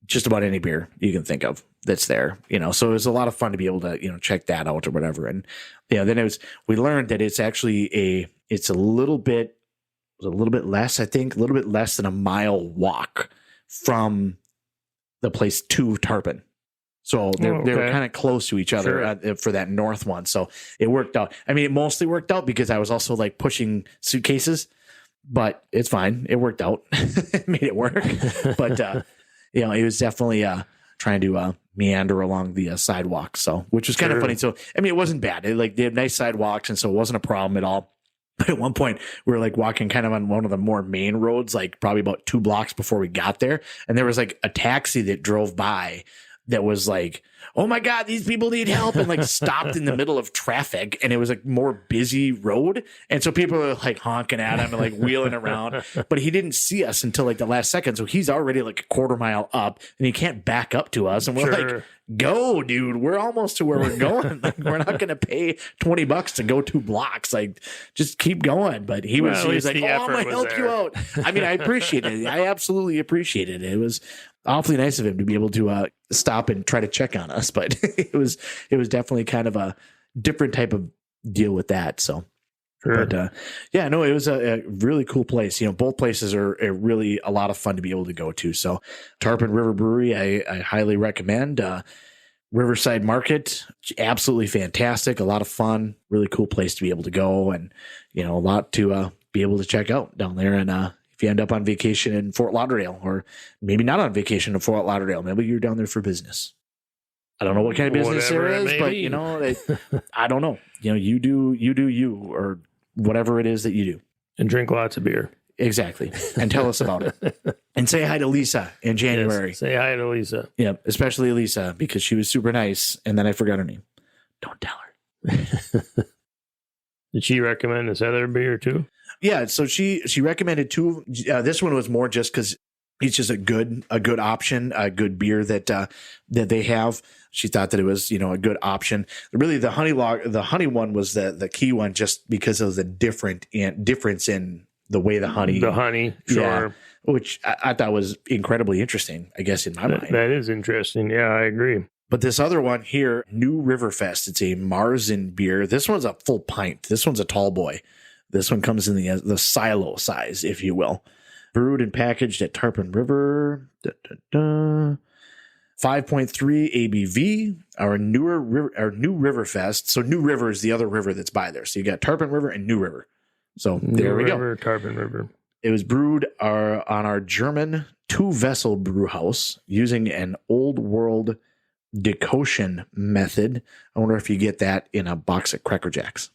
just about any beer you can think of that's there, so it was a lot of fun to be able to, check that out or whatever. And, then we learned that it's actually it's a little bit less, I think, a little bit less than a mile walk from the place to Tarpon. So they were kind of close to each other for that north one. So it worked out. I mean, it mostly worked out because I was also like pushing suitcases, but it's fine. It worked out. It made it work. But, it was definitely trying to meander along the sidewalk. So, which was kind of funny. So, I mean, it wasn't bad. They have nice sidewalks, and so it wasn't a problem at all. But at one point, we were like walking kind of on one of the more main roads, like probably about 2 blocks before we got there. And there was like a taxi that drove by that was like, oh my God, these people need help, and like stopped in the middle of traffic. And it was a more busy road. And so people were like honking at him and like wheeling around, but he didn't see us until like the last second. So he's already like a quarter mile up, and he can't back up to us. And we're like, go, dude, we're almost to where we're going. Like, we're not going to pay $20 to go 2 blocks. Like, just keep going. But he was like, oh, I'm going to help you out. I mean, I appreciate it. I absolutely appreciated it. It was awfully nice of him to be able to stop and try to check on us. But it was definitely kind of a different type of deal with that. So, but it was a really cool place. Both places are really a lot of fun to be able to go to. So Tarpon River Brewery, I highly recommend. Riverside Market, absolutely fantastic. A lot of fun, really cool place to be able to go, and, a lot to be able to check out down there. And if you end up on vacation in Fort Lauderdale, or maybe not on vacation in Fort Lauderdale, maybe you're down there for business. I don't know what kind of business there is, but I don't know. You do you, or whatever it is that you do, and drink lots of beer. Exactly, and tell us about it, and say hi to Lisa in January. Yes, say hi to Lisa. Yeah, especially Lisa, because she was super nice, and then I forgot her name. Don't tell her. Did she recommend this other beer too? Yeah, so she recommended 2. This one was more just because it's just a good option, a good beer that they have. She thought that it was, a good option. Really, the honey one was the key one, just because of the difference in the way the honey, sure, which I thought was incredibly interesting, I guess, in my mind. That is interesting. Yeah, I agree. But this other one here, New Riverfest, it's a Märzen beer. This one's a full pint. This one's a tall boy. This one comes in the silo size, if you will. Brewed and packaged at Tarpon River. 5.3 ABV. Our new Riverfest. So New River is the other river that's by there. So you got Tarpon River and New River. So there we go. Tarpon River. It was brewed on our German 2-vessel brew house using an old world decoction method. I wonder if you get that in a box of Cracker Jacks.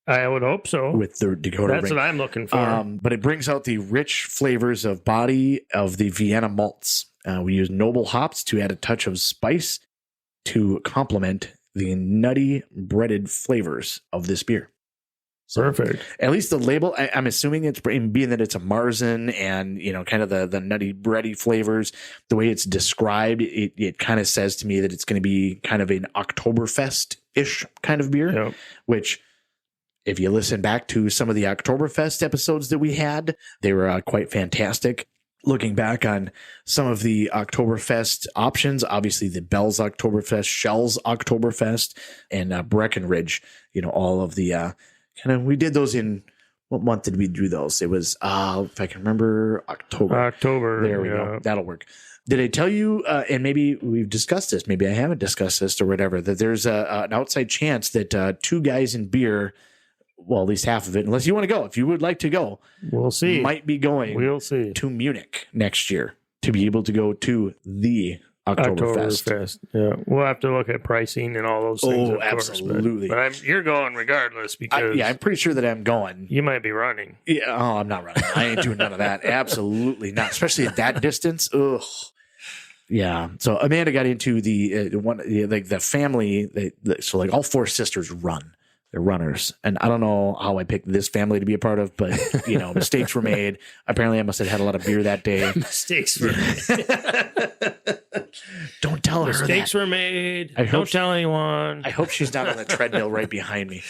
I would hope so. With the Dakota That's ring. what I'm looking for. But it brings out the rich flavors of body of the Vienna malts We use noble hops to add a touch of spice to complement the nutty breaded flavors of this beer. So, perfect. at least the label, I'm assuming it's being that it's a Märzen and, kind of the nutty bready flavors, the way it's described, it kind of says to me that it's going to be kind of an Oktoberfest-ish kind of beer, which if you listen back to some of the Oktoberfest episodes that we had, they were quite fantastic. Looking back on some of the Oktoberfest options, obviously the Bell's Oktoberfest, Shell's Oktoberfest, and Breckenridge, all of the we did those in, what month did we do those? It was, if I can remember, October. There we go. That'll work. Did I tell you, and maybe we've discussed this, maybe I haven't discussed this or whatever, that there's an outside chance that Two Guys in Beer, well, at least half of it, unless you want to go, if you would like to go, we'll see. Might be going to Munich next year to be able to go to the Oktoberfest. Yeah, we'll have to look at pricing and all those things. Oh, absolutely. But you're going regardless because I'm pretty sure that I'm going. You might be running. Yeah, I'm not running. I ain't doing none of that. Absolutely not, especially at that distance. Ugh. Yeah. So Amanda got into the family. So all four sisters run. They're runners. And I don't know how I picked this family to be a part of, but, mistakes were made. Apparently I must have had a lot of beer that day. Mistakes were made. Don't tell her that. Mistakes were made. Don't tell anyone. I hope she's not on the treadmill right behind me.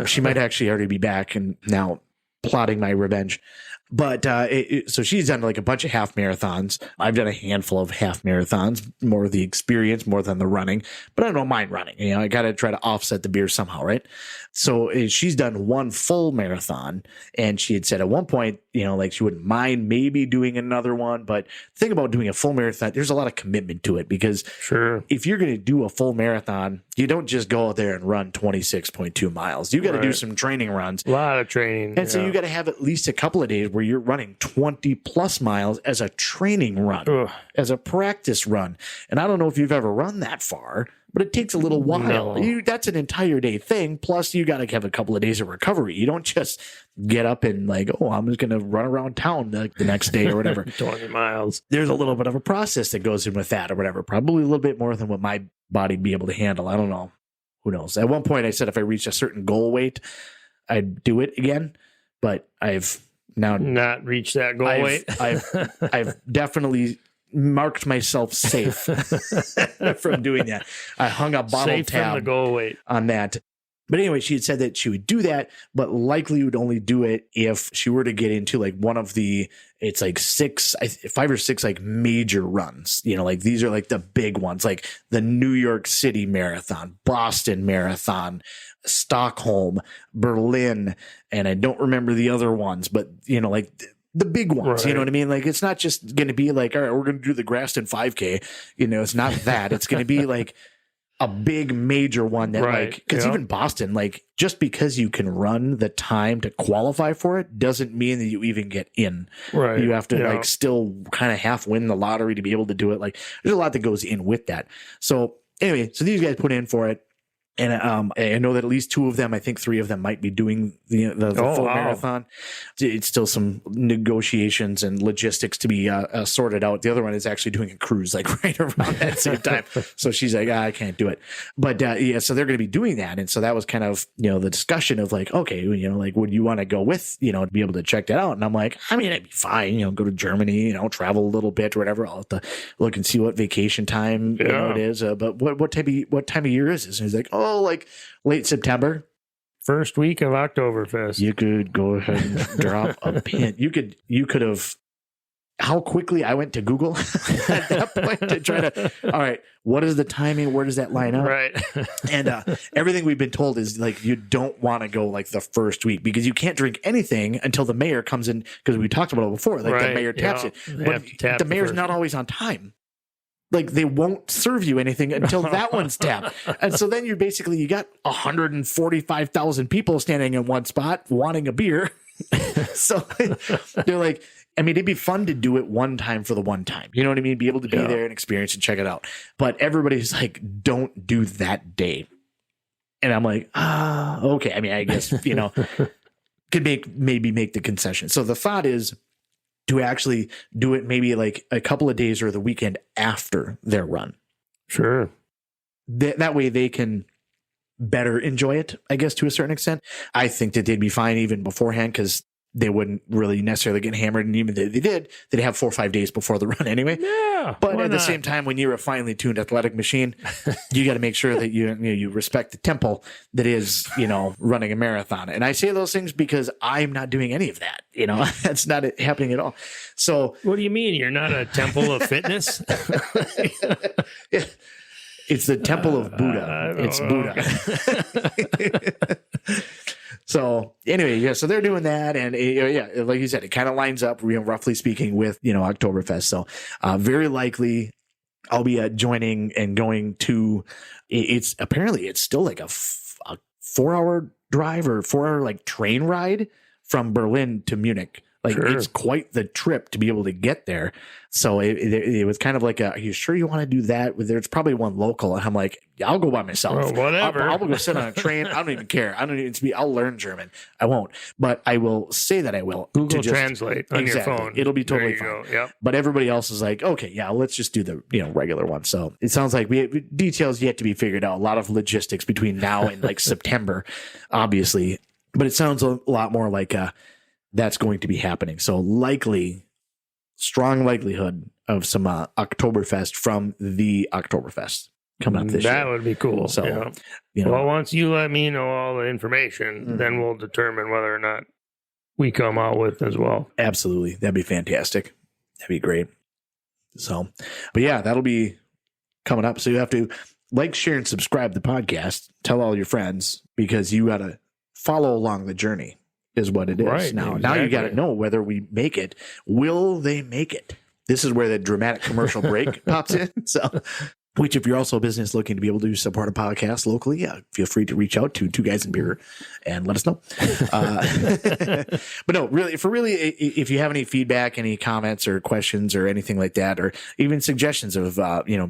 She might actually already be back and now plotting my revenge. But so she's done like a bunch of half marathons. I've done a handful of half marathons, more of the experience, more than the running. But I don't mind running. I got to try to offset the beer somehow, right? So she's done one full marathon, and she had said at one point, she wouldn't mind maybe doing another one. But the thing about doing a full marathon, there's a lot of commitment to it because if you're going to do a full marathon, you don't just go out there and run 26.2 miles. You got to do some training runs. A lot of training. And so you got to have at least a couple of days where you're running 20 plus miles as a training run, as a practice run. And I don't know if you've ever run that far, but it takes a little while. No. That's an entire day thing. Plus, you got to have a couple of days of recovery. You don't just get up and I'm just going to run around town the next day or whatever. 20 miles. There's a little bit of a process that goes in with that or whatever. Probably a little bit more than what my body would be able to handle. I don't know. Who knows? At one point, I said if I reached a certain goal weight, I'd do it again. But I've now not reached that goal weight. I've definitely marked myself safe from doing that. I hung a bottle safe tab from the goal weight on that. But anyway, she had said that she would do that, but likely would only do it if she were to get into one of the, it's 5 or 6 major runs. These are the big ones, like the New York City Marathon, Boston Marathon, Stockholm, Berlin, and I don't remember the other ones, but the big ones, you know what I mean? It's not just going to be all right, we're going to do the Graston 5K. It's not that. It's going to be a big major one that because even Boston, just because you can run the time to qualify for it doesn't mean that you even get in. Right. You have to still kind of half win the lottery to be able to do it. There's a lot that goes in with that. So anyway, so these guys put in for it. And I know that at least 2 of them, I think 3 of them might be doing the full marathon. It's still some negotiations and logistics to be sorted out. The other one is actually doing a cruise right around that same time. So she's like, I can't do it. But so they're going to be doing that. And so that was kind of, the discussion of okay, would you want to go with, to be able to check that out? And I'm like, I mean, I'd be fine, go to Germany, travel a little bit or whatever. I'll have to look and see what vacation time it is. But what time of year is this? And he's like, late September. First week of Oktoberfest. You could go ahead and drop a pin. You could have, how quickly I went to Google at that point to try to, all right, what is the timing? Where does that line up? Right. And everything we've been told is you don't want to go the first week because you can't drink anything until the mayor comes in, because we talked about it before, the mayor taps it. But the mayor's not always on time. They won't serve you anything until that one's tapped. And so then you got 145,000 people standing in one spot wanting a beer. So they're it'd be fun to do it one time for the one time. You know what I mean? Be able to be there and experience and check it out. But everybody's don't do that day. And I'm okay. I mean, I guess, could maybe make the concession. So the thought is, to actually do it maybe like a couple of days or the weekend after their run. Sure. That way they can better enjoy it, I guess, to a certain extent. I think that they'd be fine even beforehand because they wouldn't really necessarily get hammered. And even if they did, they'd have 4 or 5 days before the run anyway. Yeah. But at the same time, when you're a finely tuned athletic machine, you got to make sure that you respect the temple that is, running a marathon. And I say those things because I'm not doing any of that. That's not happening at all. So what do you mean? You're not a temple of fitness? Yeah. It's the temple of Buddha. It's Buddha. So anyway, so they're doing that. And like you said, it kind of lines up, roughly speaking, with, Oktoberfest. So very likely I'll be joining and going to, it's still like a 4-hour drive or 4-hour like train ride from Berlin to Munich. Like It's quite the trip to be able to get there. So it was kind of like, are you sure you want to do that? There's probably one local. And I'm like, I'll go by myself. Well, whatever. I'll go sit on a train. I don't even care. I'll learn German. I won't, but I will say that I will. Google Translate on your phone. It'll be totally fine. Yep. But everybody else is like, okay, yeah, let's just do the regular one. So it sounds like we have details yet to be figured out. A lot of logistics between now and like September, obviously. But it sounds a lot more like that's going to be happening. So strong likelihood of some Oktoberfest from the Oktoberfest coming up this year. That would be cool. So, well, once you let me know all the information, then we'll determine whether or not we come out with as well. Absolutely. That'd be fantastic. That'd be great. So, but yeah, that'll be coming up. So you have to like, share, and subscribe to the podcast. Tell all your friends because you got to follow along the journey. Is what it is right, now. Exactly. Now you got to know whether we make it. Will they make it? This is where the dramatic commercial break pops in. So, which if you're also a business looking to be able to support a podcast locally, feel free to reach out to Two Guys in Beer and let us know. But no, really, if you have any feedback, any comments or questions or anything like that, or even suggestions of,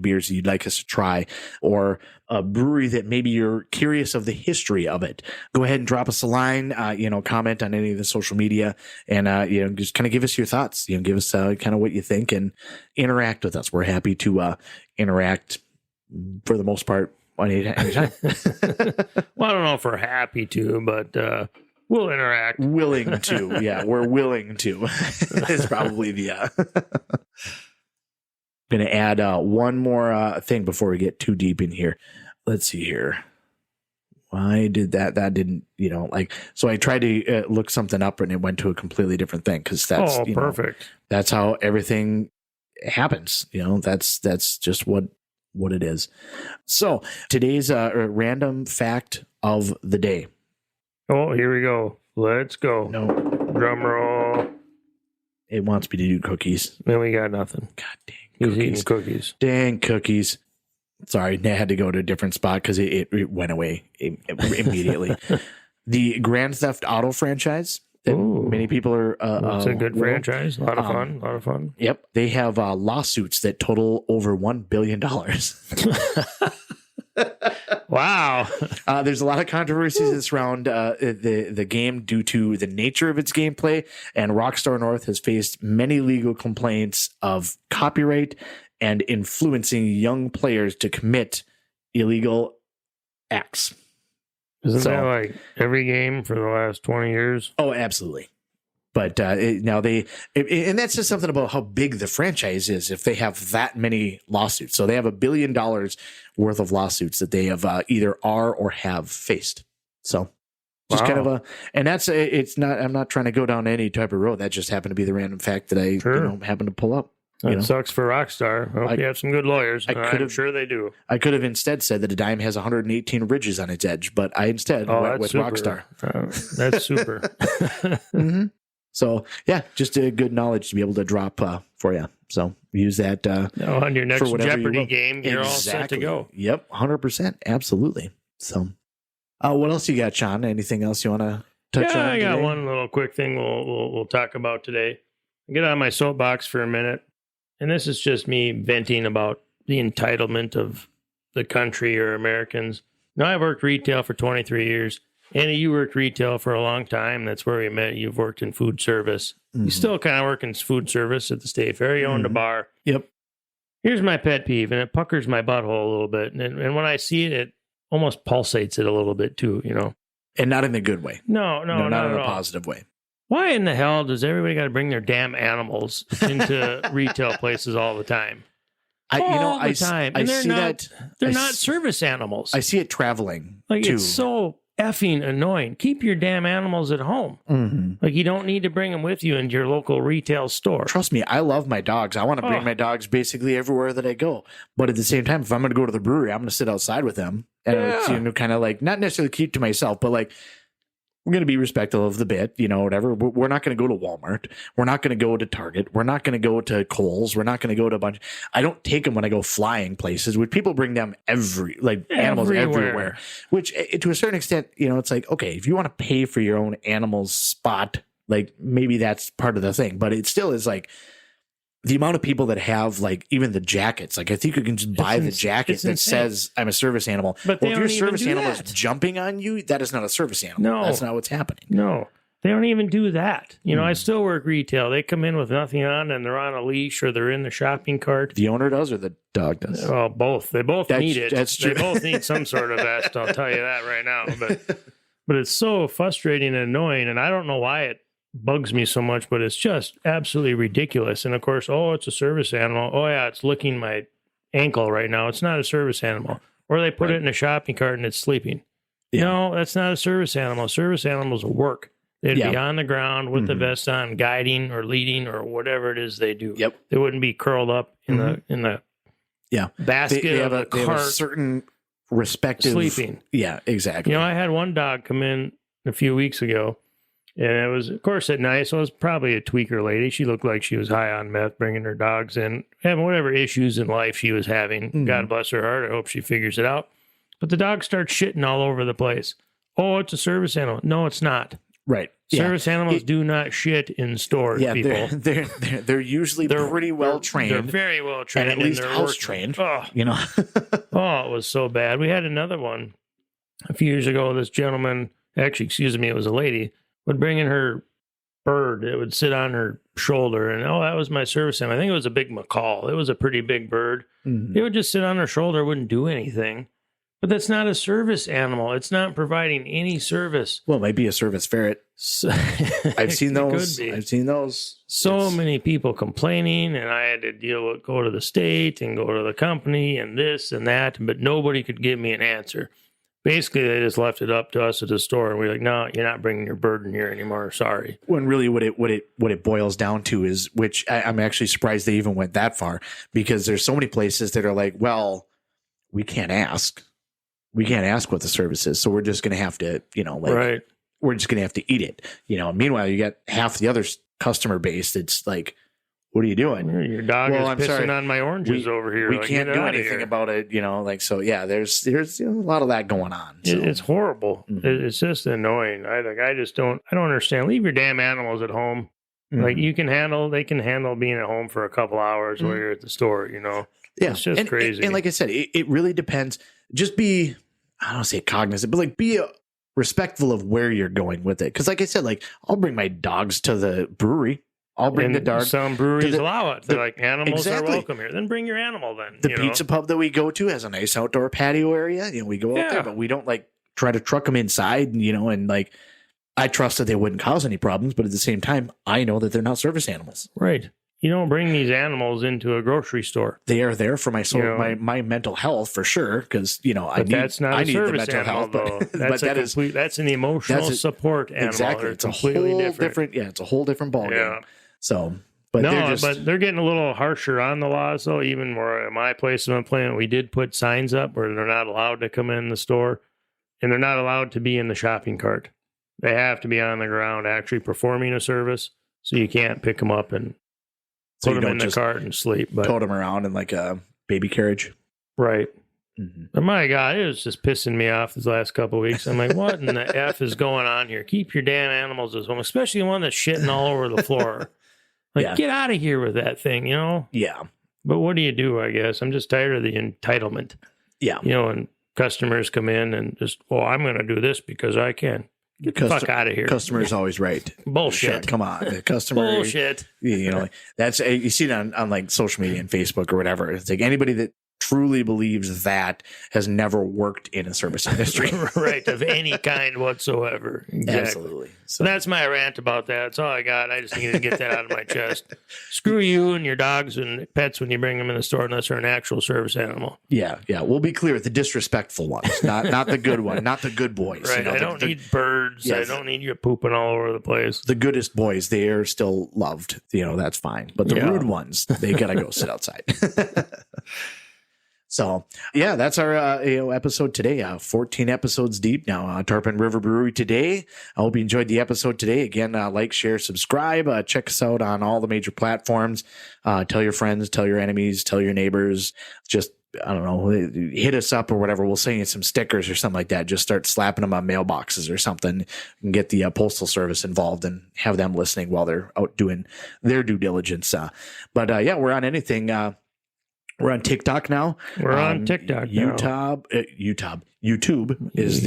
beers that you'd like us to try, or a brewery that maybe you're curious of the history of it, go ahead and drop us a line, comment on any of the social media and, just kind of give us your thoughts, give us kind of what you think and interact with us. We're happy to interact for the most part on any time. Well, I don't know if we're happy to, but we'll interact. Willing to. Yeah, we're willing to. It's probably the... Going to add one more thing before we get too deep in here. Let's see here. Why did that didn't, so I tried to look something up and it went to a completely different thing because that's, perfect. That's how everything happens. That's just what it is. So today's random fact of the day. Oh, here we go. Let's go. No. Drum roll. It wants me to do cookies. Then we got nothing. God dang. He's eating cookies. Dang cookies. Sorry, I had to go to a different spot because it went away immediately. The Grand Theft Auto franchise that many people are... It's a good franchise. A lot of fun. Yep. They have lawsuits that total over $1 billion. Wow. There's a lot of controversies that surround the game due to the nature of its gameplay, and Rockstar North has faced many legal complaints of copyright and influencing young players to commit illegal acts. Isn't that like every game for the last 20 years? Oh, absolutely. But now and that's just something about how big the franchise is if they have that many lawsuits. So they have $1 billion worth of lawsuits that they have either are or have faced. So just kind of and that's, I'm not trying to go down any type of road. That just happened to be the random fact that I happened to pull up. It sucks for Rockstar. I hope you have some good lawyers. I'm sure they do. I could have instead said that a dime has 118 ridges on its edge, but I instead went with super. Rockstar. That's super. Mm-hmm. So, yeah, just a good knowledge to be able to drop for you. So use that on your next Jeopardy game. You're all set to go. Yep, 100%. Absolutely. So what else you got, Sean? Anything else you want to touch on? I got one little quick thing we'll talk about today. I'll get on my soapbox for a minute. And this is just me venting about the entitlement of the country or Americans. Now, I've worked retail for 23 years, Andy, you worked retail for a long time. That's where we met. You've worked in food service. You still kind of work in food service at the State Fair. You owned a bar. Yep. Here's my pet peeve, and it puckers my butthole a little bit. And when I see it, it almost pulsates it a little bit too, you know. And not in a good way. No, not in a all. positive way. Why in the hell does everybody got to bring their damn animals into retail places all the time? I see that. They're not service animals. I see it traveling. Like, too. It's so effing annoying. Keep your damn animals at home. Like, you don't need to bring them with you into your local retail store. Trust me, I love my dogs. I want to bring my dogs basically everywhere that I go. But at the same time, if I'm going to go to the brewery, I'm going to sit outside with them. And kind of like, not necessarily keep to myself, but like, we're going to be respectful of the bit, you know, whatever. We're not going to go to Walmart. We're not going to go to Target. We're not going to go to Kohl's. We're not going to go to a bunch. I don't take them when I go flying places. Would people bring them animals everywhere? Which to a certain extent, you know, it's like, okay, if you want to pay for your own animal's spot, like maybe that's part of the thing. But it still is like, the amount of people that have like even the jackets, like I think you can just buy the jacket that says I'm a service animal. But if your service animal is jumping on you, that is not a service animal. No, that's not what's happening. No, they don't even do that. You know, I still work retail. They come in with nothing on and they're on a leash or they're in the shopping cart. The owner does or the dog does? Oh, both. They both need it. That's true. They both need some sort of vest. I'll tell you that right now. But it's so frustrating and annoying, and I don't know why it bugs me so much, but it's just absolutely ridiculous. And of course, it's a service animal. Oh yeah, it's licking my ankle right now. It's not a service animal. Or they put it in a shopping cart and it's sleeping. Yeah. No, that's not a service animal. Service animals work. They'd be on the ground with the vest on, guiding or leading or whatever it is they do. Yep. They wouldn't be curled up in the basket they have of the cart. They have a certain respective sleeping. Yeah, exactly. You know, I had one dog come in a few weeks ago. And it was, of course, at night, so it was probably a tweaker lady. She looked like she was high on meth, bringing her dogs in, having whatever issues in life she was having. God bless her heart. I hope she figures it out. But the dog starts shitting all over the place. Oh, it's a service animal. No, it's not. Right. Service animals do not shit in stores, people. They're usually pretty well trained. They're very well trained. And at least house trained. You know. It was so bad. We had another one a few years ago. This gentleman, actually, it was a lady, would bring in her bird. It would sit on her shoulder. And, that was my service animal. I think it was a big macaw. It was a pretty big bird. It would just sit on her shoulder, wouldn't do anything. But that's not a service animal. It's not providing any service. Well, it might be a service ferret. I've seen those. So many people complaining, and I had to go to the state and go to the company and this and that, but nobody could give me an answer. Basically, they just left it up to us at the store, and we're like, "No, you're not bringing your bird in here anymore. Sorry." When really, what it boils down to is, which I'm actually surprised they even went that far, because there's so many places that are like, "Well, we can't ask what the service is, so we're just going to have to, right. We're just going to have to eat it." Meanwhile, you got half the other customer base that's like, "What are you doing? Your dog is pissing on my oranges over here. We can't do anything about it." So yeah, there's a lot of that going on. So. It's horrible. It's just annoying. I don't understand. Leave your damn animals at home. Like they can handle being at home for a couple hours while you're at the store. Yeah, it's just crazy. And like I said, it really depends. Just be, I don't say cognizant, but like be respectful of where you're going with it. Because like I said, like I'll bring my dogs to the brewery. I'll bring the dog. Some breweries allow it. They're like, animals are welcome here. Then bring your animal then. The pizza pub that we go to has a nice outdoor patio area. We go out there, but we don't like try to truck them inside, and like I trust that they wouldn't cause any problems. But at the same time, I know that they're not service animals. Right. You don't bring these animals into a grocery store. They are there for my my mental health for sure. Because that's not a service animal, though. That's an emotional support animal. Exactly, it's a whole different. Yeah, it's a whole different ballgame. Yeah. So, but they're getting a little harsher on the laws, though. Even where at my place of employment, we did put signs up where they're not allowed to come in the store, and they're not allowed to be in the shopping cart. They have to be on the ground actually performing a service. So you can't pick them up and put them in the cart and sleep. But tote them around in like a baby carriage. Right. But my God, it was just pissing me off these last couple of weeks. I'm like, what in the F is going on here? Keep your damn animals at home, especially the one that's shitting all over the floor. Get out of here with that thing, Yeah. But what do you do, I guess? I'm just tired of the entitlement. Yeah. And customers come in and just, well, I'm going to do this because I can. Get the fuck out of here. Customer's always right. Bullshit. Come on. The customer. Bullshit. You know, that's, you see it on like social media and Facebook or whatever. It's like anybody that truly believes that has never worked in a service industry. Right. Of any kind whatsoever. Exactly. Absolutely. So that's my rant about that. That's all I got. I just needed to get that out of my chest. Screw you and your dogs and pets when you bring them in the store unless they're an actual service animal. Yeah. We'll be clear. The disrespectful ones, not the good one, not the good boys. Right. You know, I don't need birds. Yes. I don't need you pooping all over the place. The goodest boys, they are still loved. You know, that's fine. But the rude ones, they got to go sit outside. So, yeah, that's our episode today. 14 episodes deep now. Tarpon River Brewery today. I hope you enjoyed the episode today. Again, like, share, subscribe. Check us out on all the major platforms. Tell your friends, tell your enemies, tell your neighbors. Just, I don't know, hit us up or whatever. We'll send you some stickers or something like that. Just start slapping them on mailboxes or something and get the postal service involved and have them listening while they're out doing their due diligence. But we're on anything. We're on TikTok now. We're on TikTok now. YouTube is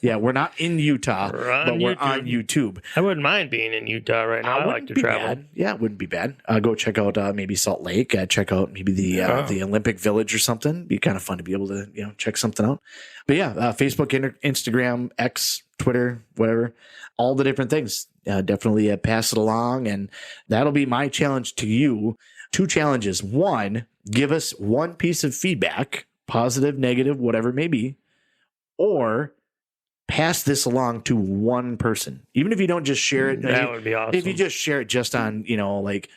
we're not in Utah, but we're on YouTube. I wouldn't mind being in Utah right now. I like to travel. Bad. Yeah, it wouldn't be bad. Go check out maybe Salt Lake. Check out maybe the Olympic Village or something. Be kind of fun to be able to check something out. But Facebook, Instagram, X, Twitter, whatever, all the different things. Definitely pass it along, and that'll be my challenge to you. 2 challenges. 1, give us one piece of feedback, positive, negative, whatever it may be, or pass this along to one person. Even if you don't just share it. That would be awesome. If you just share it just on, like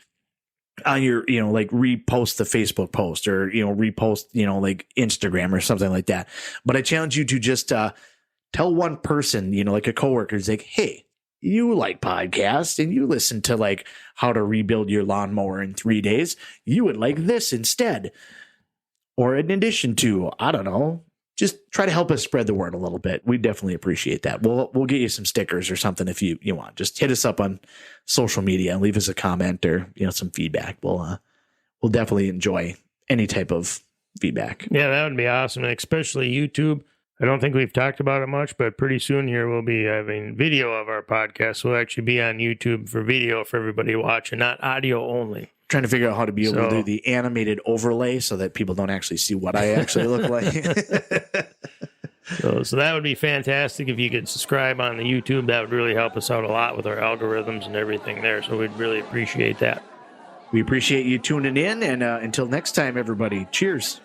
on your, like repost the Facebook post or, repost, like Instagram or something like that. But I challenge you to just tell one person, like a coworker, is like, hey, you like podcasts and you listen to like how to rebuild your lawnmower in 3 days. You would like this instead. Or in addition to, I don't know, just try to help us spread the word a little bit. We definitely appreciate that. We'll get you some stickers or something if you want. Just hit us up on social media and leave us a comment or, some feedback. We'll definitely enjoy any type of feedback. Yeah, that would be awesome. And especially YouTube. I don't think we've talked about it much, but pretty soon here we'll be having video of our podcast. We'll actually be on YouTube for video for everybody watching, not audio only. Trying to figure out how to be able to do the animated overlay so that people don't actually see what I actually look like. So that would be fantastic if you could subscribe on the YouTube. That would really help us out a lot with our algorithms and everything there. So we'd really appreciate that. We appreciate you tuning in. And until next time, everybody, cheers.